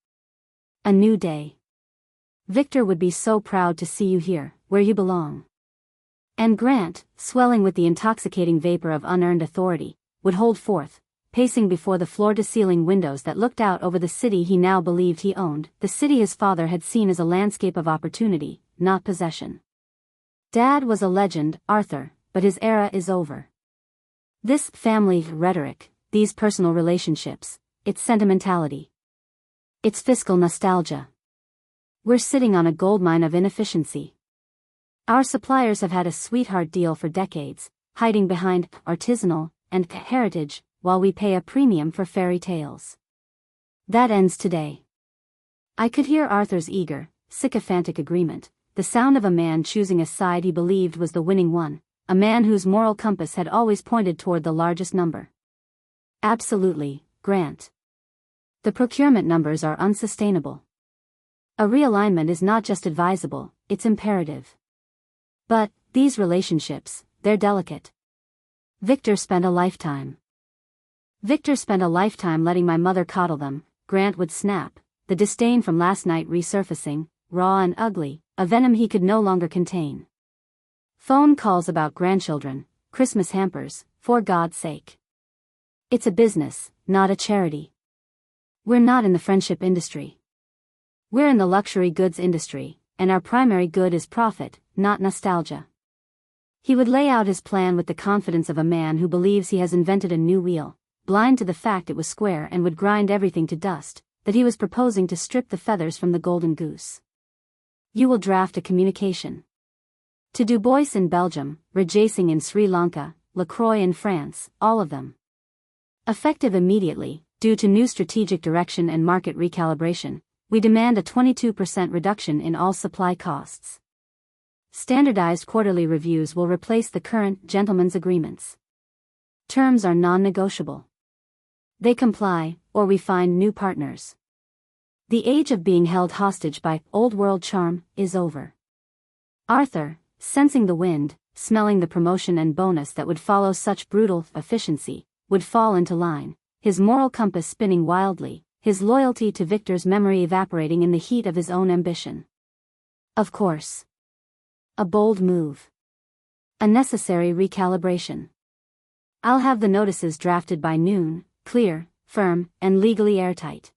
S1: A new day. Victor would be so proud to see you here, where you belong." And Grant, swelling with the intoxicating vapor of unearned authority, would hold forth, pacing before the floor-to-ceiling windows that looked out over the city he now believed he owned, the city his father had seen as a landscape of opportunity, not possession. "Dad was a legend, Arthur, but his era is over. This family rhetoric, these personal relationships, its sentimentality, its fiscal nostalgia. We're sitting on a goldmine of inefficiency. Our suppliers have had a sweetheart deal for decades, hiding behind artisanal and heritage, while we pay a premium for fairy tales. That ends today." I could hear Arthur's eager, sycophantic agreement, the sound of a man choosing a side he believed was the winning one, a man whose moral compass had always pointed toward the largest number. "Absolutely, Grant. The procurement numbers are unsustainable. A realignment is not just advisable, it's imperative. But, these relationships, they're delicate. Victor spent a lifetime letting my mother coddle them," Grant would snap, the disdain from last night resurfacing, raw and ugly, a venom he could no longer contain. "Phone calls about grandchildren, Christmas hampers, for God's sake. It's a business, not a charity. We're not in the friendship industry. We're in the luxury goods industry, and our primary good is profit, not nostalgia." He would lay out his plan with the confidence of a man who believes he has invented a new wheel, blind to the fact it was square and would grind everything to dust, that he was proposing to strip the feathers from the golden goose. "You will draft a communication. To Du Bois in Belgium, Rajasingh in Sri Lanka, Lacroix in France, all of them. Effective immediately, due to new strategic direction and market recalibration, we demand a 22% reduction in all supply costs. Standardized quarterly reviews will replace the current gentlemen's agreements. Terms are non-negotiable. They comply, or we find new partners. The age of being held hostage by old-world charm is over." Arthur, sensing the wind, smelling the promotion and bonus that would follow such brutal efficiency, would fall into line, his moral compass spinning wildly, his loyalty to Victor's memory evaporating in the heat of his own ambition. Of course. A bold move. A necessary recalibration. I'll have the notices drafted by noon, clear, firm, and legally airtight.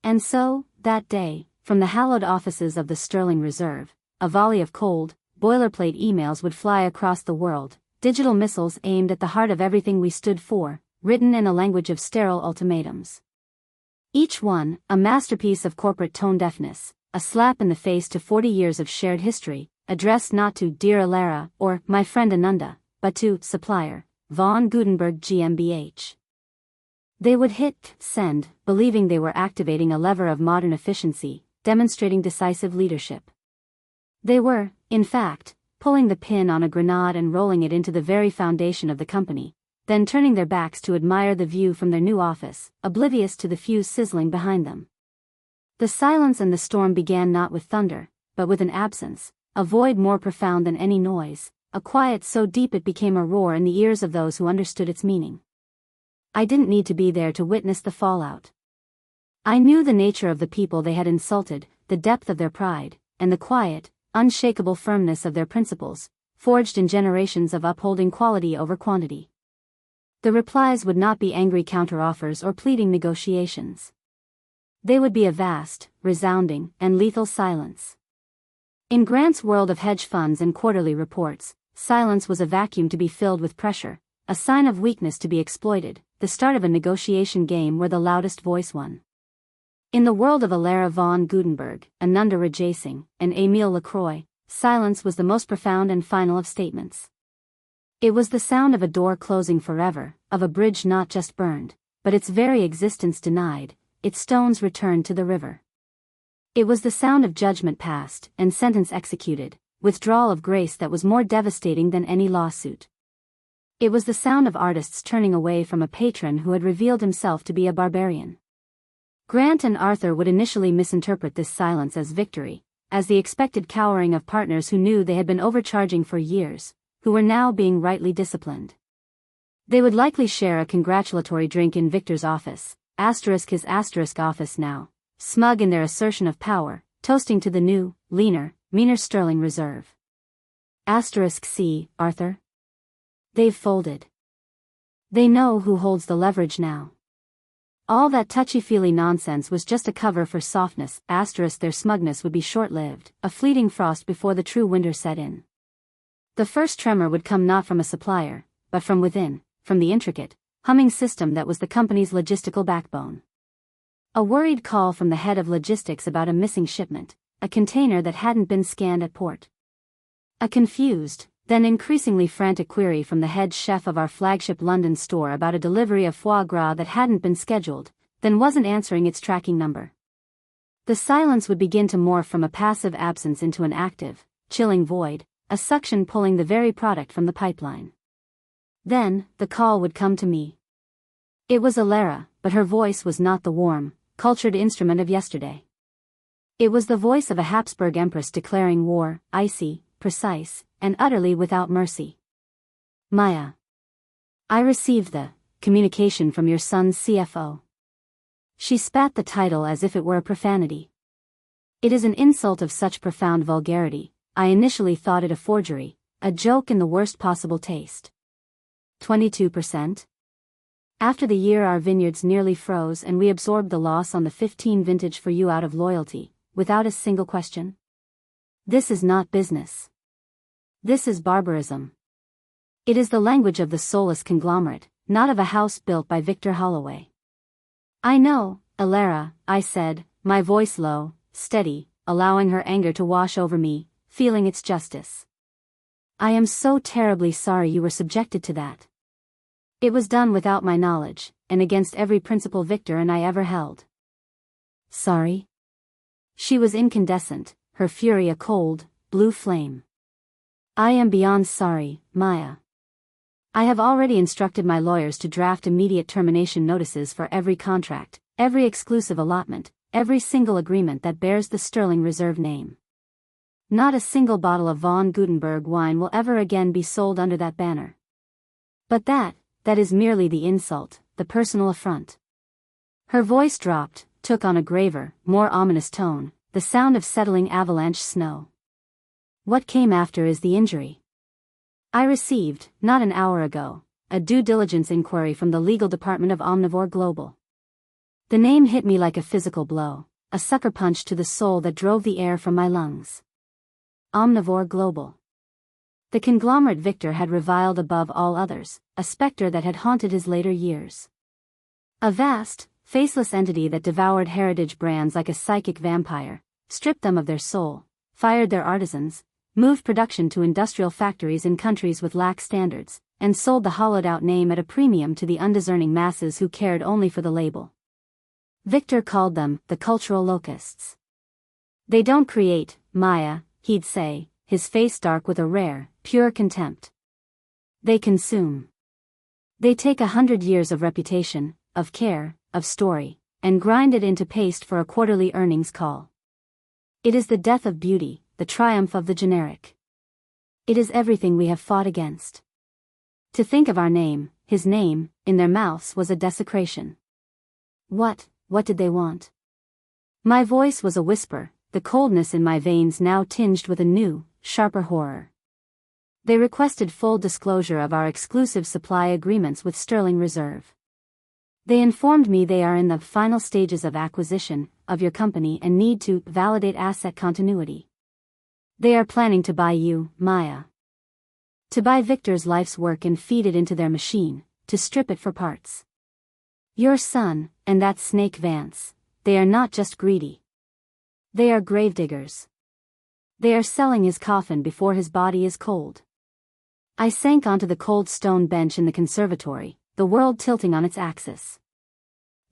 S1: And so, that day, from the hallowed offices of the Sterling Reserve, a volley of cold, boilerplate emails would fly across the world, digital missiles aimed at the heart of everything we stood for, written in a language of sterile ultimatums. Each one, a masterpiece of corporate tone-deafness, a slap in the face to 40 years of shared history, addressed not to Dear Alara or My Friend Ananda, but to Supplier, Von Gutenberg GmbH. They would hit send, believing they were activating a lever of modern efficiency, demonstrating decisive leadership. They were, in fact, pulling the pin on a grenade and rolling it into the very foundation of the company, then turning their backs to admire the view from their new office, oblivious to the fuse sizzling behind them. The silence and the storm began not with thunder, but with an absence, a void more profound than any noise, a quiet so deep it became a roar in the ears of those who understood its meaning. I didn't need to be there to witness the fallout. I knew the nature of the people they had insulted, the depth of their pride, and the quiet, unshakable firmness of their principles, forged in generations of upholding quality over quantity. The replies would not be angry counteroffers or pleading negotiations. They would be a vast, resounding, and lethal silence. In Grant's world of hedge funds and quarterly reports, silence was a vacuum to be filled with pressure, a sign of weakness to be exploited, the start of a negotiation game where the loudest voice won. In the world of Alara von Gutenberg, Anunda Rajasingh, and Emile Lacroix, silence was the most profound and final of statements. It was the sound of a door closing forever, of a bridge not just burned, but its very existence denied, its stones returned to the river. It was the sound of judgment passed and sentence executed, withdrawal of grace that was more devastating than any lawsuit. It was the sound of artists turning away from a patron who had revealed himself to be a barbarian. Grant and Arthur would initially misinterpret this silence as victory, as the expected cowering of partners who knew they had been overcharging for years, who were now being rightly disciplined. They would likely share a congratulatory drink in Victor's office, his office now, smug in their assertion of power, toasting to the new, leaner, meaner sterling reserve. See, Arthur? They've folded. They know who holds the leverage now. All that touchy-feely nonsense was just a cover for softness, their smugness would be short-lived, a fleeting frost before the true winter set in. The first tremor would come not from a supplier, but from within, from the intricate, humming system that was the company's logistical backbone. A worried call from the head of logistics about a missing shipment, a container that hadn't been scanned at port. A confused, then increasingly frantic query from the head chef of our flagship London store about a delivery of foie gras that hadn't been scheduled, then wasn't answering its tracking number. The silence would begin to morph from a passive absence into an active, chilling void, a suction pulling the very product from the pipeline. Then, the call would come to me. It was Alara, but her voice was not the warm, cultured instrument of yesterday. It was the voice of a Habsburg empress declaring war, icy, precise, and utterly without mercy. Maya. I received the communication from your son's CFO. She spat the title as if it were a profanity. It is an insult of such profound vulgarity, I initially thought it a forgery, a joke in the worst possible taste. 22%? After the year our vineyards nearly froze and we absorbed the loss on the 15 vintage for you out of loyalty, without a single question? This is not business. This is barbarism. It is the language of the soulless conglomerate, not of a house built by Victor Holloway. I know, Alara, I said, my voice low, steady, allowing her anger to wash over me, feeling its justice. I am so terribly sorry you were subjected to that. It was done without my knowledge, and against every principle Victor and I ever held. Sorry? She was incandescent, her fury a cold, blue flame. I am beyond sorry, Maya. I have already instructed my lawyers to draft immediate termination notices for every contract, every exclusive allotment, every single agreement that bears the Sterling Reserve name. Not a single bottle of von Gutenberg wine will ever again be sold under that banner. But that is merely the insult, the personal affront. Her voice dropped, took on a graver, more ominous tone, the sound of settling avalanche snow. What came after is the injury. I received, not an hour ago, a due diligence inquiry from the legal department of Omnivore Global. The name hit me like a physical blow, a sucker punch to the soul that drove the air from my lungs. Omnivore Global. The conglomerate Victor had reviled above all others, a specter that had haunted his later years. A vast, faceless entity that devoured heritage brands like a psychic vampire, stripped them of their soul, fired their artisans, moved production to industrial factories in countries with lax standards, and sold the hollowed-out name at a premium to the undiscerning masses who cared only for the label. Victor called them the cultural locusts. They don't create, Maya, he'd say, his face dark with a rare, pure contempt. They consume. They take 100 years of reputation, of care, of story, and grind it into paste for a quarterly earnings call. It is the death of beauty, the triumph of the generic. It is everything we have fought against. To think of our name, his name, in their mouths was a desecration. What did they want? My voice was a whisper, the coldness in my veins now tinged with a new, sharper horror. They requested full disclosure of our exclusive supply agreements with Sterling Reserve. They informed me they are in the final stages of acquisition of your company and need to validate asset continuity. They are planning to buy you, Maya. To buy Victor's life's work and feed it into their machine, to strip it for parts. Your son, and that snake Vance, they are not just greedy. They are gravediggers. They are selling his coffin before his body is cold. I sank onto the cold stone bench in the conservatory, the world tilting on its axis.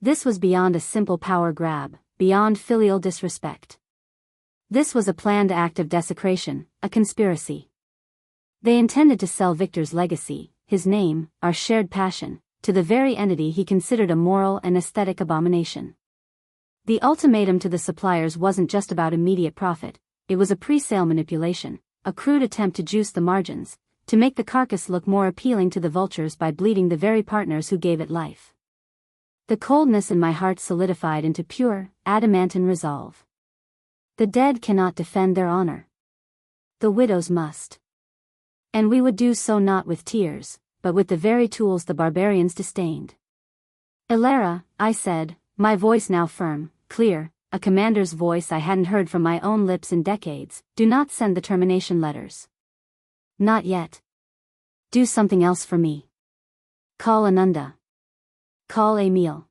S1: This was beyond a simple power grab, beyond filial disrespect. This was a planned act of desecration, a conspiracy. They intended to sell Victor's legacy, his name, our shared passion, to the very entity he considered a moral and aesthetic abomination. The ultimatum to the suppliers wasn't just about immediate profit, it was a pre-sale manipulation, a crude attempt to juice the margins, to make the carcass look more appealing to the vultures by bleeding the very partners who gave it life. The coldness in my heart solidified into pure, adamantine resolve. The dead cannot defend their honor. The widows must. And we would do so not with tears, but with the very tools the barbarians disdained. Ilara, I said, my voice now firm, clear, a commander's voice I hadn't heard from my own lips in decades, do not send the termination letters. Not yet. Do something else for me. Call Ananda. Call Emil.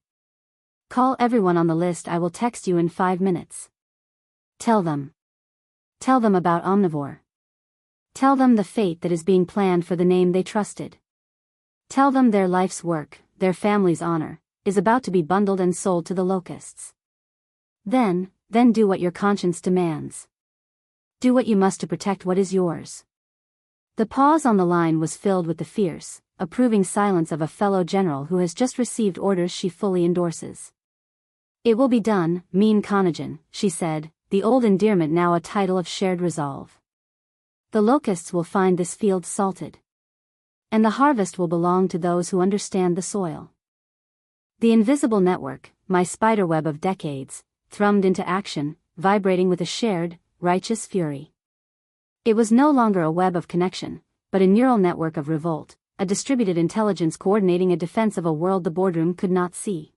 S1: Call everyone on the list. I will text you in 5 minutes. Tell them. Tell them about Omnivore. Tell them the fate that is being planned for the name they trusted. Tell them their life's work, their family's honor, is about to be bundled and sold to the locusts. Then do what your conscience demands. Do what you must to protect what is yours. The pause on the line was filled with the fierce, approving silence of a fellow general who has just received orders she fully endorses. It will be done, mean Conagen, she said, the old endearment now a title of shared resolve. The locusts will find this field salted. And the harvest will belong to those who understand the soil. The invisible network, my spiderweb of decades, thrummed into action, vibrating with a shared, righteous fury. It was no longer a web of connection, but a neural network of revolt, a distributed intelligence coordinating a defense of a world the boardroom could not see.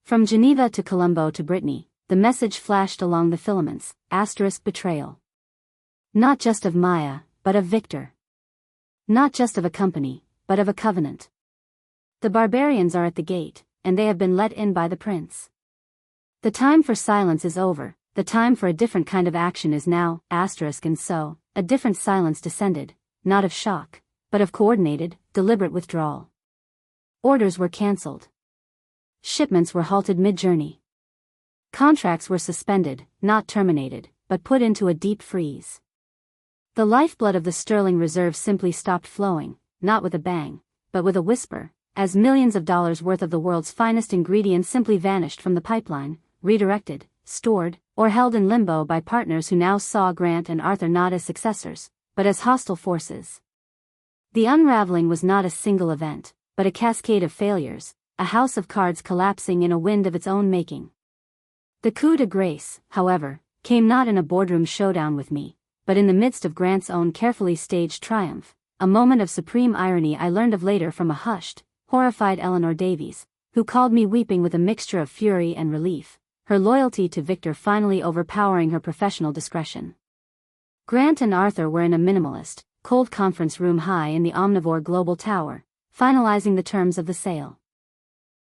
S1: From Geneva to Colombo to Brittany, the message flashed along the filaments, * betrayal. Not just of Maya, but of Victor. Not just of a company, but of a covenant. The barbarians are at the gate, and they have been let in by the prince. The time for silence is over, the time for a different kind of action is now, *, and so, a different silence descended, not of shock, but of coordinated, deliberate withdrawal. Orders were cancelled. Shipments were halted mid-journey. Contracts were suspended, not terminated, but put into a deep freeze. The lifeblood of the Sterling Reserve simply stopped flowing, not with a bang, but with a whisper, as millions of dollars worth of the world's finest ingredients simply vanished from the pipeline, redirected, stored, or held in limbo by partners who now saw Grant and Arthur not as successors, but as hostile forces. The unraveling was not a single event, but a cascade of failures, a house of cards collapsing in a wind of its own making. The coup de grace, however, came not in a boardroom showdown with me, but in the midst of Grant's own carefully staged triumph, a moment of supreme irony I learned of later from a hushed, horrified Eleanor Davies, who called me weeping with a mixture of fury and relief, her loyalty to Victor finally overpowering her professional discretion. Grant and Arthur were in a minimalist, cold conference room high in the Omnivore Global Tower, finalizing the terms of the sale.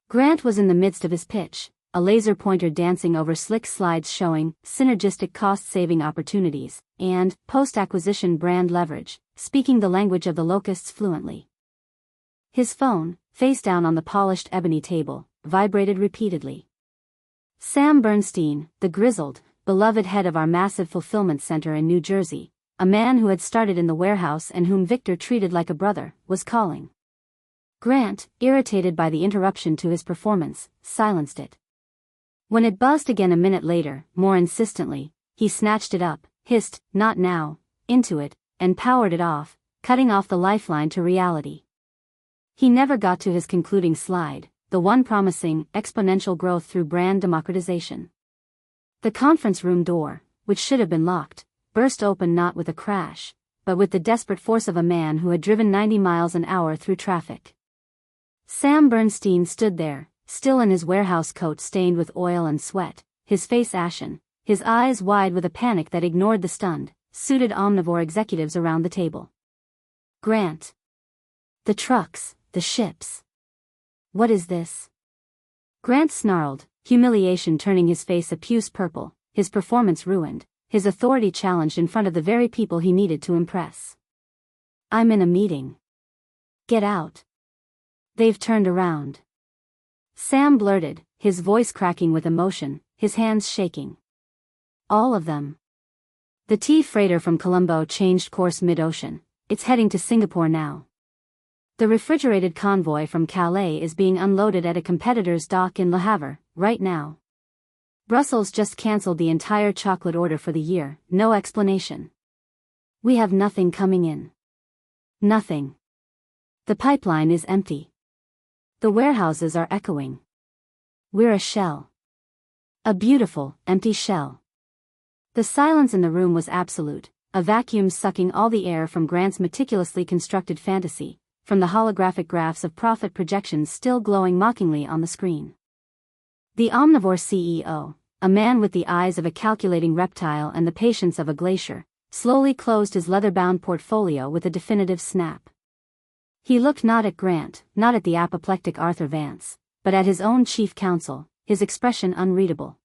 S1: Grant was in the midst of his pitch, a laser pointer dancing over slick slides showing synergistic cost-saving opportunities, and post-acquisition brand leverage, speaking the language of the locusts fluently. His phone, face down on the polished ebony table, vibrated repeatedly. Sam Bernstein, the grizzled, beloved head of our massive fulfillment center in New Jersey, a man who had started in the warehouse and whom Victor treated like a brother, was calling. Grant, irritated by the interruption to his performance, silenced it. When it buzzed again a minute later, more insistently, he snatched it up, hissed, "Not now," into it, and powered it off, cutting off the lifeline to reality. He never got to his concluding slide, the one promising exponential growth through brand democratization. The conference room door, which should have been locked, burst open not with a crash, but with the desperate force of a man who had driven 90 miles an hour through traffic. Sam Bernstein stood there, still in his warehouse coat stained with oil and sweat, his face ashen, his eyes wide with a panic that ignored the stunned, suited omnivore executives around the table. Grant. The trucks, the ships. What is this? Grant snarled, humiliation turning his face a puce purple, his performance ruined, his authority challenged in front of the very people he needed to impress. I'm in a meeting. Get out. They've turned around. Sam blurted, his voice cracking with emotion, his hands shaking. All of them. The tea freighter from Colombo changed course mid-ocean. It's heading to Singapore now. The refrigerated convoy from Calais is being unloaded at a competitor's dock in Le Havre, right now. Brussels just cancelled the entire chocolate order for the year, no explanation. We have nothing coming in. Nothing. The pipeline is empty. The warehouses are echoing. We're a shell. A beautiful, empty shell. The silence in the room was absolute, a vacuum sucking all the air from Grant's meticulously constructed fantasy, from the holographic graphs of profit projections still glowing mockingly on the screen. The omnivore CEO, a man with the eyes of a calculating reptile and the patience of a glacier, slowly closed his leather-bound portfolio with a definitive snap. He looked not at Grant, not at the apoplectic Arthur Vance, but at his own chief counsel, his expression unreadable.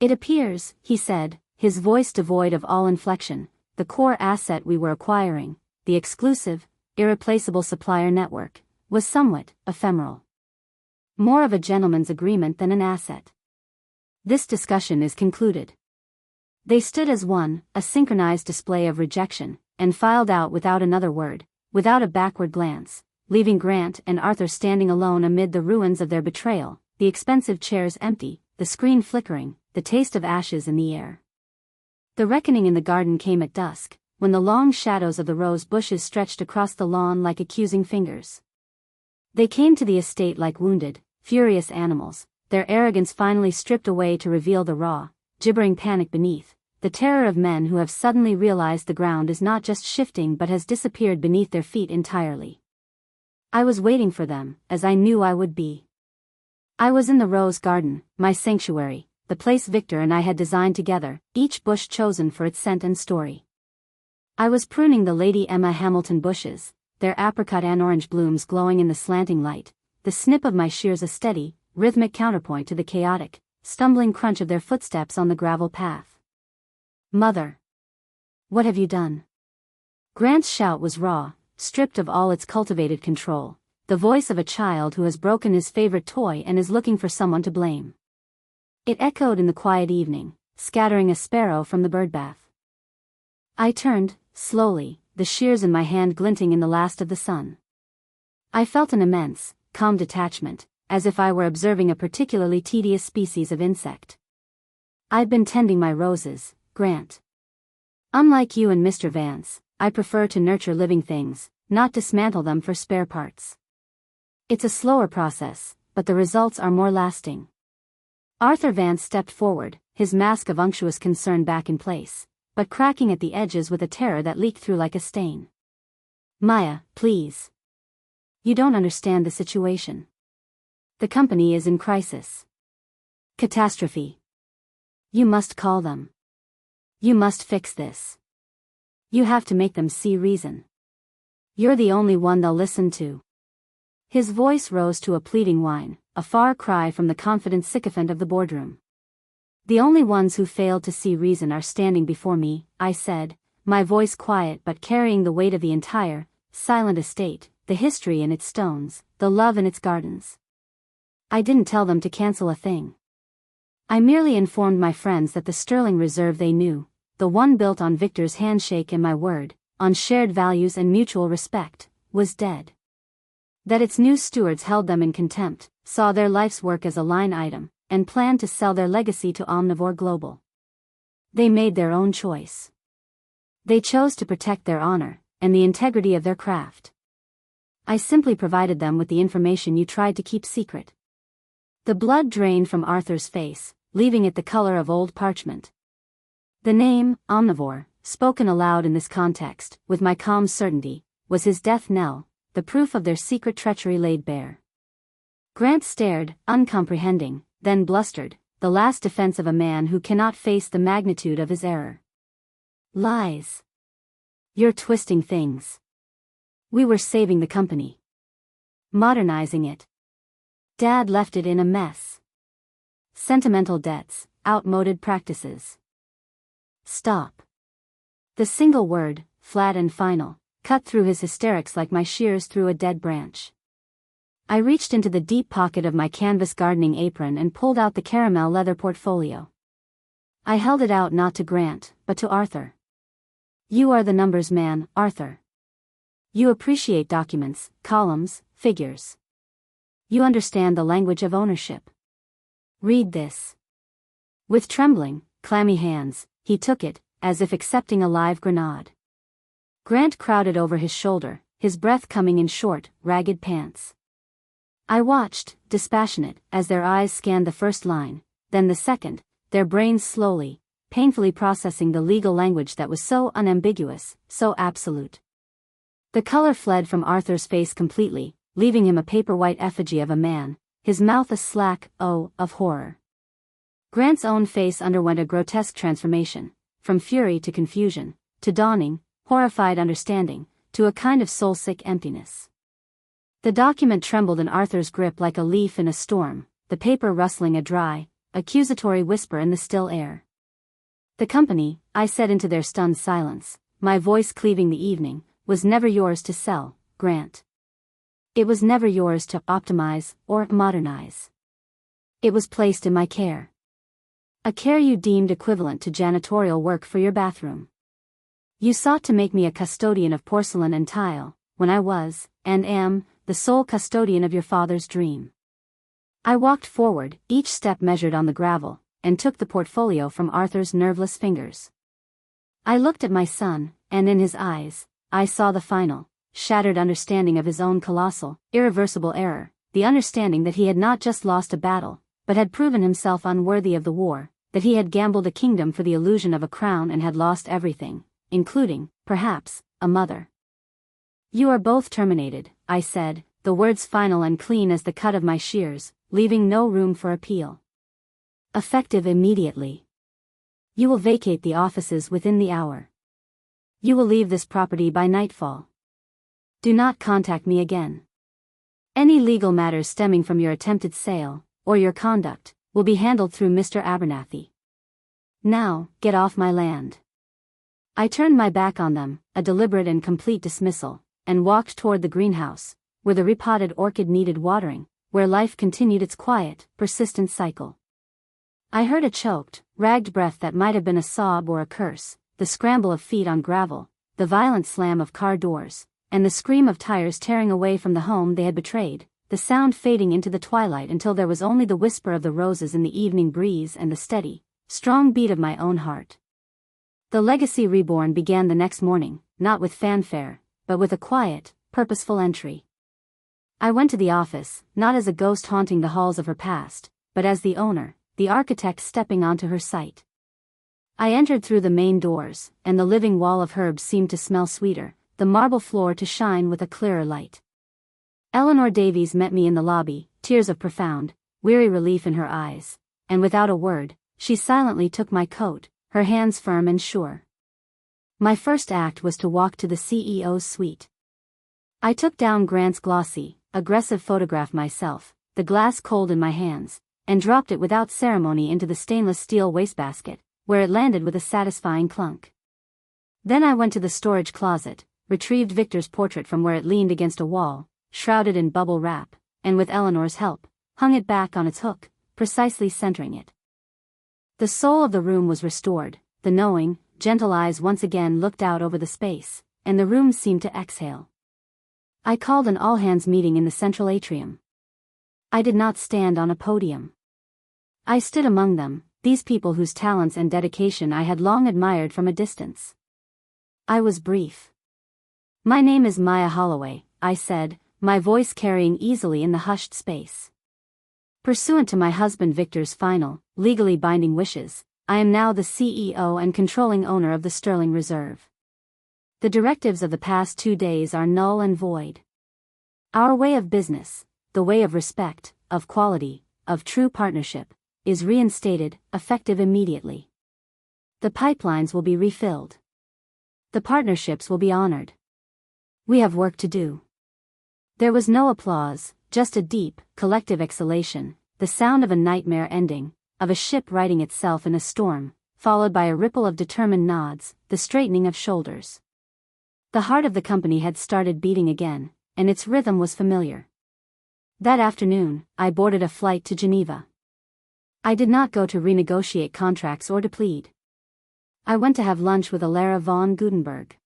S1: It appears, he said, his voice devoid of all inflection, the core asset we were acquiring, the exclusive, irreplaceable supplier network, was somewhat ephemeral. More of a gentleman's agreement than an asset. This discussion is concluded. They stood as one, a synchronized display of rejection, and filed out without another word, without a backward glance, leaving Grant and Arthur standing alone amid the ruins of their betrayal, the expensive chairs empty, the screen flickering, the taste of ashes in the air. The reckoning in the garden came at dusk, when the long shadows of the rose bushes stretched across the lawn like accusing fingers. They came to the estate like wounded, furious animals, their arrogance finally stripped away to reveal the raw, gibbering panic beneath, the terror of men who have suddenly realized the ground is not just shifting but has disappeared beneath their feet entirely. I was waiting for them, as I knew I would be. I was in the rose garden, my sanctuary, the place Victor and I had designed together, each bush chosen for its scent and story. I was pruning the Lady Emma Hamilton bushes, their apricot and orange blooms glowing in the slanting light, the snip of my shears a steady, rhythmic counterpoint to the chaotic, stumbling crunch of their footsteps on the gravel path. Mother! What have you done? Grant's shout was raw, stripped of all its cultivated control, the voice of a child who has broken his favorite toy and is looking for someone to blame. It echoed in the quiet evening, scattering a sparrow from the birdbath. I turned, slowly, the shears in my hand glinting in the last of the sun. I felt an immense, calm detachment, as if I were observing a particularly tedious species of insect. I've been tending my roses, Grant. Unlike you and Mr. Vance, I prefer to nurture living things, not dismantle them for spare parts. It's a slower process, but the results are more lasting. Arthur Vance stepped forward, his mask of unctuous concern back in place, but cracking at the edges with a terror that leaked through like a stain. Maya, please. You don't understand the situation. The company is in crisis. Catastrophe. You must call them. You must fix this. You have to make them see reason. You're the only one they'll listen to. His voice rose to a pleading whine, a far cry from the confident sycophant of the boardroom. The only ones who failed to see reason are standing before me, I said, my voice quiet but carrying the weight of the entire, silent estate, the history in its stones, the love in its gardens. I didn't tell them to cancel a thing. I merely informed my friends that the sterling reserve they knew, the one built on Victor's handshake and my word, on shared values and mutual respect, was dead. That its new stewards held them in contempt, saw their life's work as a line item, and planned to sell their legacy to Omnivore Global. They made their own choice. They chose to protect their honor, and the integrity of their craft. I simply provided them with the information you tried to keep secret. The blood drained from Arthur's face, leaving it the color of old parchment. The name, Omnivore, spoken aloud in this context, with my calm certainty, was his death knell, the proof of their secret treachery laid bare. Grant stared, uncomprehending, then blustered, the last defense of a man who cannot face the magnitude of his error. Lies. You're twisting things. We were saving the company. Modernizing it. Dad left it in a mess. Sentimental debts, outmoded practices. Stop. The single word, flat and final, cut through his hysterics like my shears through a dead branch. I reached into the deep pocket of my canvas gardening apron and pulled out the caramel leather portfolio. I held it out not to Grant, but to Arthur. You are the numbers man, Arthur. You appreciate documents, columns, figures. You understand the language of ownership. Read this. With trembling, clammy hands, he took it, as if accepting a live grenade. Grant crowded over his shoulder, his breath coming in short, ragged pants. I watched, dispassionate, as their eyes scanned the first line, then the second, their brains slowly, painfully processing the legal language that was so unambiguous, so absolute. The color fled from Arthur's face completely, leaving him a paper-white effigy of a man, his mouth a slack O of horror. Grant's own face underwent a grotesque transformation, from fury to confusion, to dawning, horrified understanding, to a kind of soul-sick emptiness. The document trembled in Arthur's grip like a leaf in a storm, the paper rustling a dry, accusatory whisper in the still air. The company, I said into their stunned silence, my voice cleaving the evening, was never yours to sell, Grant. It was never yours to optimize or modernize. It was placed in my care. A care you deemed equivalent to janitorial work for your bathroom. You sought to make me a custodian of porcelain and tile, when I was, and am, the sole custodian of your father's dream. I walked forward, each step measured on the gravel, and took the portfolio from Arthur's nerveless fingers. I looked at my son, and in his eyes, I saw the final, shattered understanding of his own colossal, irreversible error, the understanding that he had not just lost a battle, but had proven himself unworthy of the war, that he had gambled a kingdom for the illusion of a crown and had lost everything, including, perhaps, a mother. You are both terminated, I said, the words final and clean as the cut of my shears, leaving no room for appeal. Effective immediately. You will vacate the offices within the hour. You will leave this property by nightfall. Do not contact me again. Any legal matters stemming from your attempted sale, or your conduct, will be handled through Mr. Abernathy. Now, get off my land. I turned my back on them, a deliberate and complete dismissal, and walked toward the greenhouse, where the repotted orchid needed watering, where life continued its quiet, persistent cycle. I heard a choked, ragged breath that might have been a sob or a curse, the scramble of feet on gravel, the violent slam of car doors, and the scream of tires tearing away from the home they had betrayed, the sound fading into the twilight until there was only the whisper of the roses in the evening breeze and the steady, strong beat of my own heart. The legacy reborn began the next morning, not with fanfare, but with a quiet, purposeful entry. I went to the office, not as a ghost haunting the halls of her past, but as the owner, the architect stepping onto her site. I entered through the main doors, and the living wall of herbs seemed to smell sweeter, the marble floor to shine with a clearer light. Eleanor Davies met me in the lobby, tears of profound, weary relief in her eyes, and without a word, she silently took my coat, her hands firm and sure. My first act was to walk to the CEO's suite. I took down Grant's glossy, aggressive photograph myself, the glass cold in my hands, and dropped it without ceremony into the stainless steel wastebasket, where it landed with a satisfying clunk. Then I went to the storage closet, retrieved Victor's portrait from where it leaned against a wall, shrouded in bubble wrap, and with Eleanor's help, hung it back on its hook, precisely centering it. The soul of the room was restored, the knowing, gentle eyes once again looked out over the space, and the room seemed to exhale. I called an all-hands meeting in the central atrium. I did not stand on a podium. I stood among them, these people whose talents and dedication I had long admired from a distance. I was brief. "My name is Maya Holloway," I said, my voice carrying easily in the hushed space. "Pursuant to my husband Victor's final, legally binding wishes, I am now the CEO and controlling owner of the Sterling Reserve. The directives of the past 2 days are null and void. Our way of business, the way of respect, of quality, of true partnership, is reinstated, effective immediately. The pipelines will be refilled. The partnerships will be honored. We have work to do." There was no applause, just a deep, collective exhalation, the sound of a nightmare ending, of a ship righting itself in a storm, followed by a ripple of determined nods, the straightening of shoulders. The heart of the company had started beating again, and its rhythm was familiar. That afternoon, I boarded a flight to Geneva. I did not go to renegotiate contracts or to plead. I went to have lunch with Alara von Gutenberg.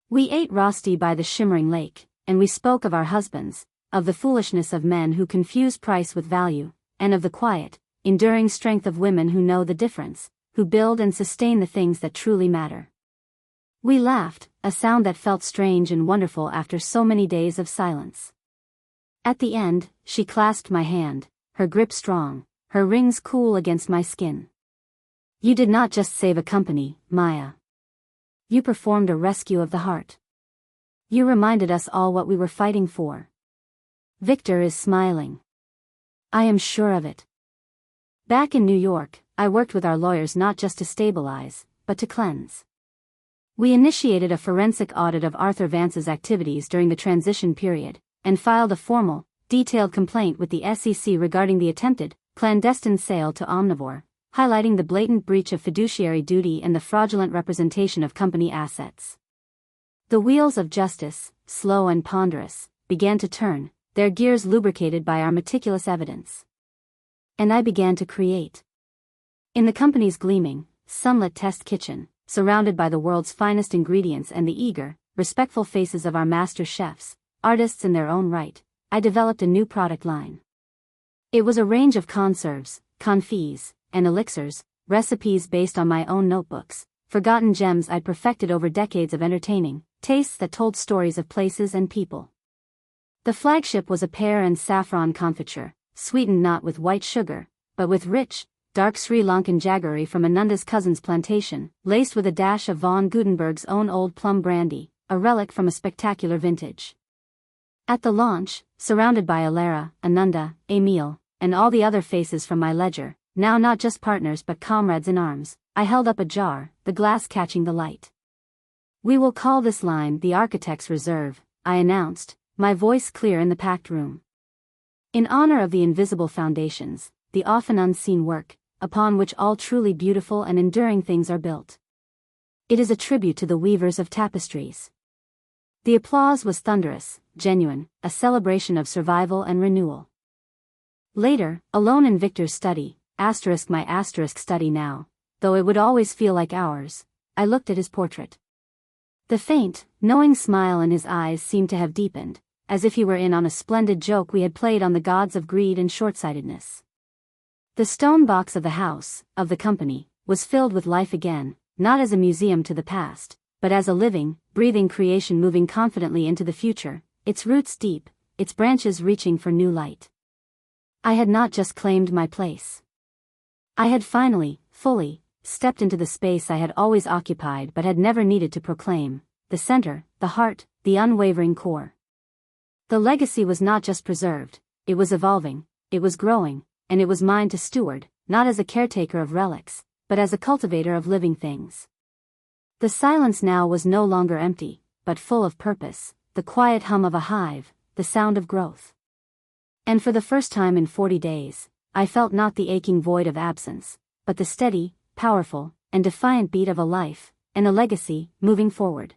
S1: We ate rosti by the shimmering lake, and we spoke of our husbands, of the foolishness of men who confuse price with value, and of the quiet, enduring strength of women who know the difference, who build and sustain the things that truly matter. We laughed, a sound that felt strange and wonderful after so many days of silence. At the end, she clasped my hand, her grip strong, her rings cool against my skin. "You did not just save a company, Maya. You performed a rescue of the heart. You reminded us all what we were fighting for." Victor is smiling. I am sure of it. Back in New York, I worked with our lawyers not just to stabilize, but to cleanse. We initiated a forensic audit of Arthur Vance's activities during the transition period, and filed a formal, detailed complaint with the SEC regarding the attempted, clandestine sale to Omnivore, highlighting the blatant breach of fiduciary duty and the fraudulent representation of company assets. The wheels of justice, slow and ponderous, began to turn, their gears lubricated by our meticulous evidence. And I began to create. In the company's gleaming, sunlit test kitchen, surrounded by the world's finest ingredients and the eager, respectful faces of our master chefs, artists in their own right, I developed a new product line. It was a range of conserves, confits, and elixirs, recipes based on my own notebooks, forgotten gems I'd perfected over decades of entertaining, tastes that told stories of places and people. The flagship was a pear and saffron confiture, sweetened not with white sugar, but with rich, dark Sri Lankan jaggery from Ananda's cousin's plantation, laced with a dash of von Gutenberg's own old plum brandy, a relic from a spectacular vintage. At the launch, surrounded by Alara, Ananda, Emil, and all the other faces from my ledger, now not just partners but comrades in arms, I held up a jar, the glass catching the light. "We will call this line the Architect's Reserve," I announced, my voice clear in the packed room. "In honor of the invisible foundations, the often unseen work, upon which all truly beautiful and enduring things are built. It is a tribute to the weavers of tapestries." The applause was thunderous, genuine, a celebration of survival and renewal. Later, alone in Victor's study, my study now, though it would always feel like ours, I looked at his portrait. The faint, knowing smile in his eyes seemed to have deepened, as if he were in on a splendid joke we had played on the gods of greed and short-sightedness. The stone box of the house, of the company, was filled with life again, not as a museum to the past, but as a living, breathing creation moving confidently into the future, its roots deep, its branches reaching for new light. I had not just claimed my place. I had finally, fully, stepped into the space I had always occupied but had never needed to proclaim, the center, the heart, the unwavering core. The legacy was not just preserved, it was evolving, it was growing, and it was mine to steward, not as a caretaker of relics, but as a cultivator of living things. The silence now was no longer empty, but full of purpose, the quiet hum of a hive, the sound of growth. And for the first time in 40 days, I felt not the aching void of absence, but the steady, powerful, and defiant beat of a life, and a legacy, moving forward.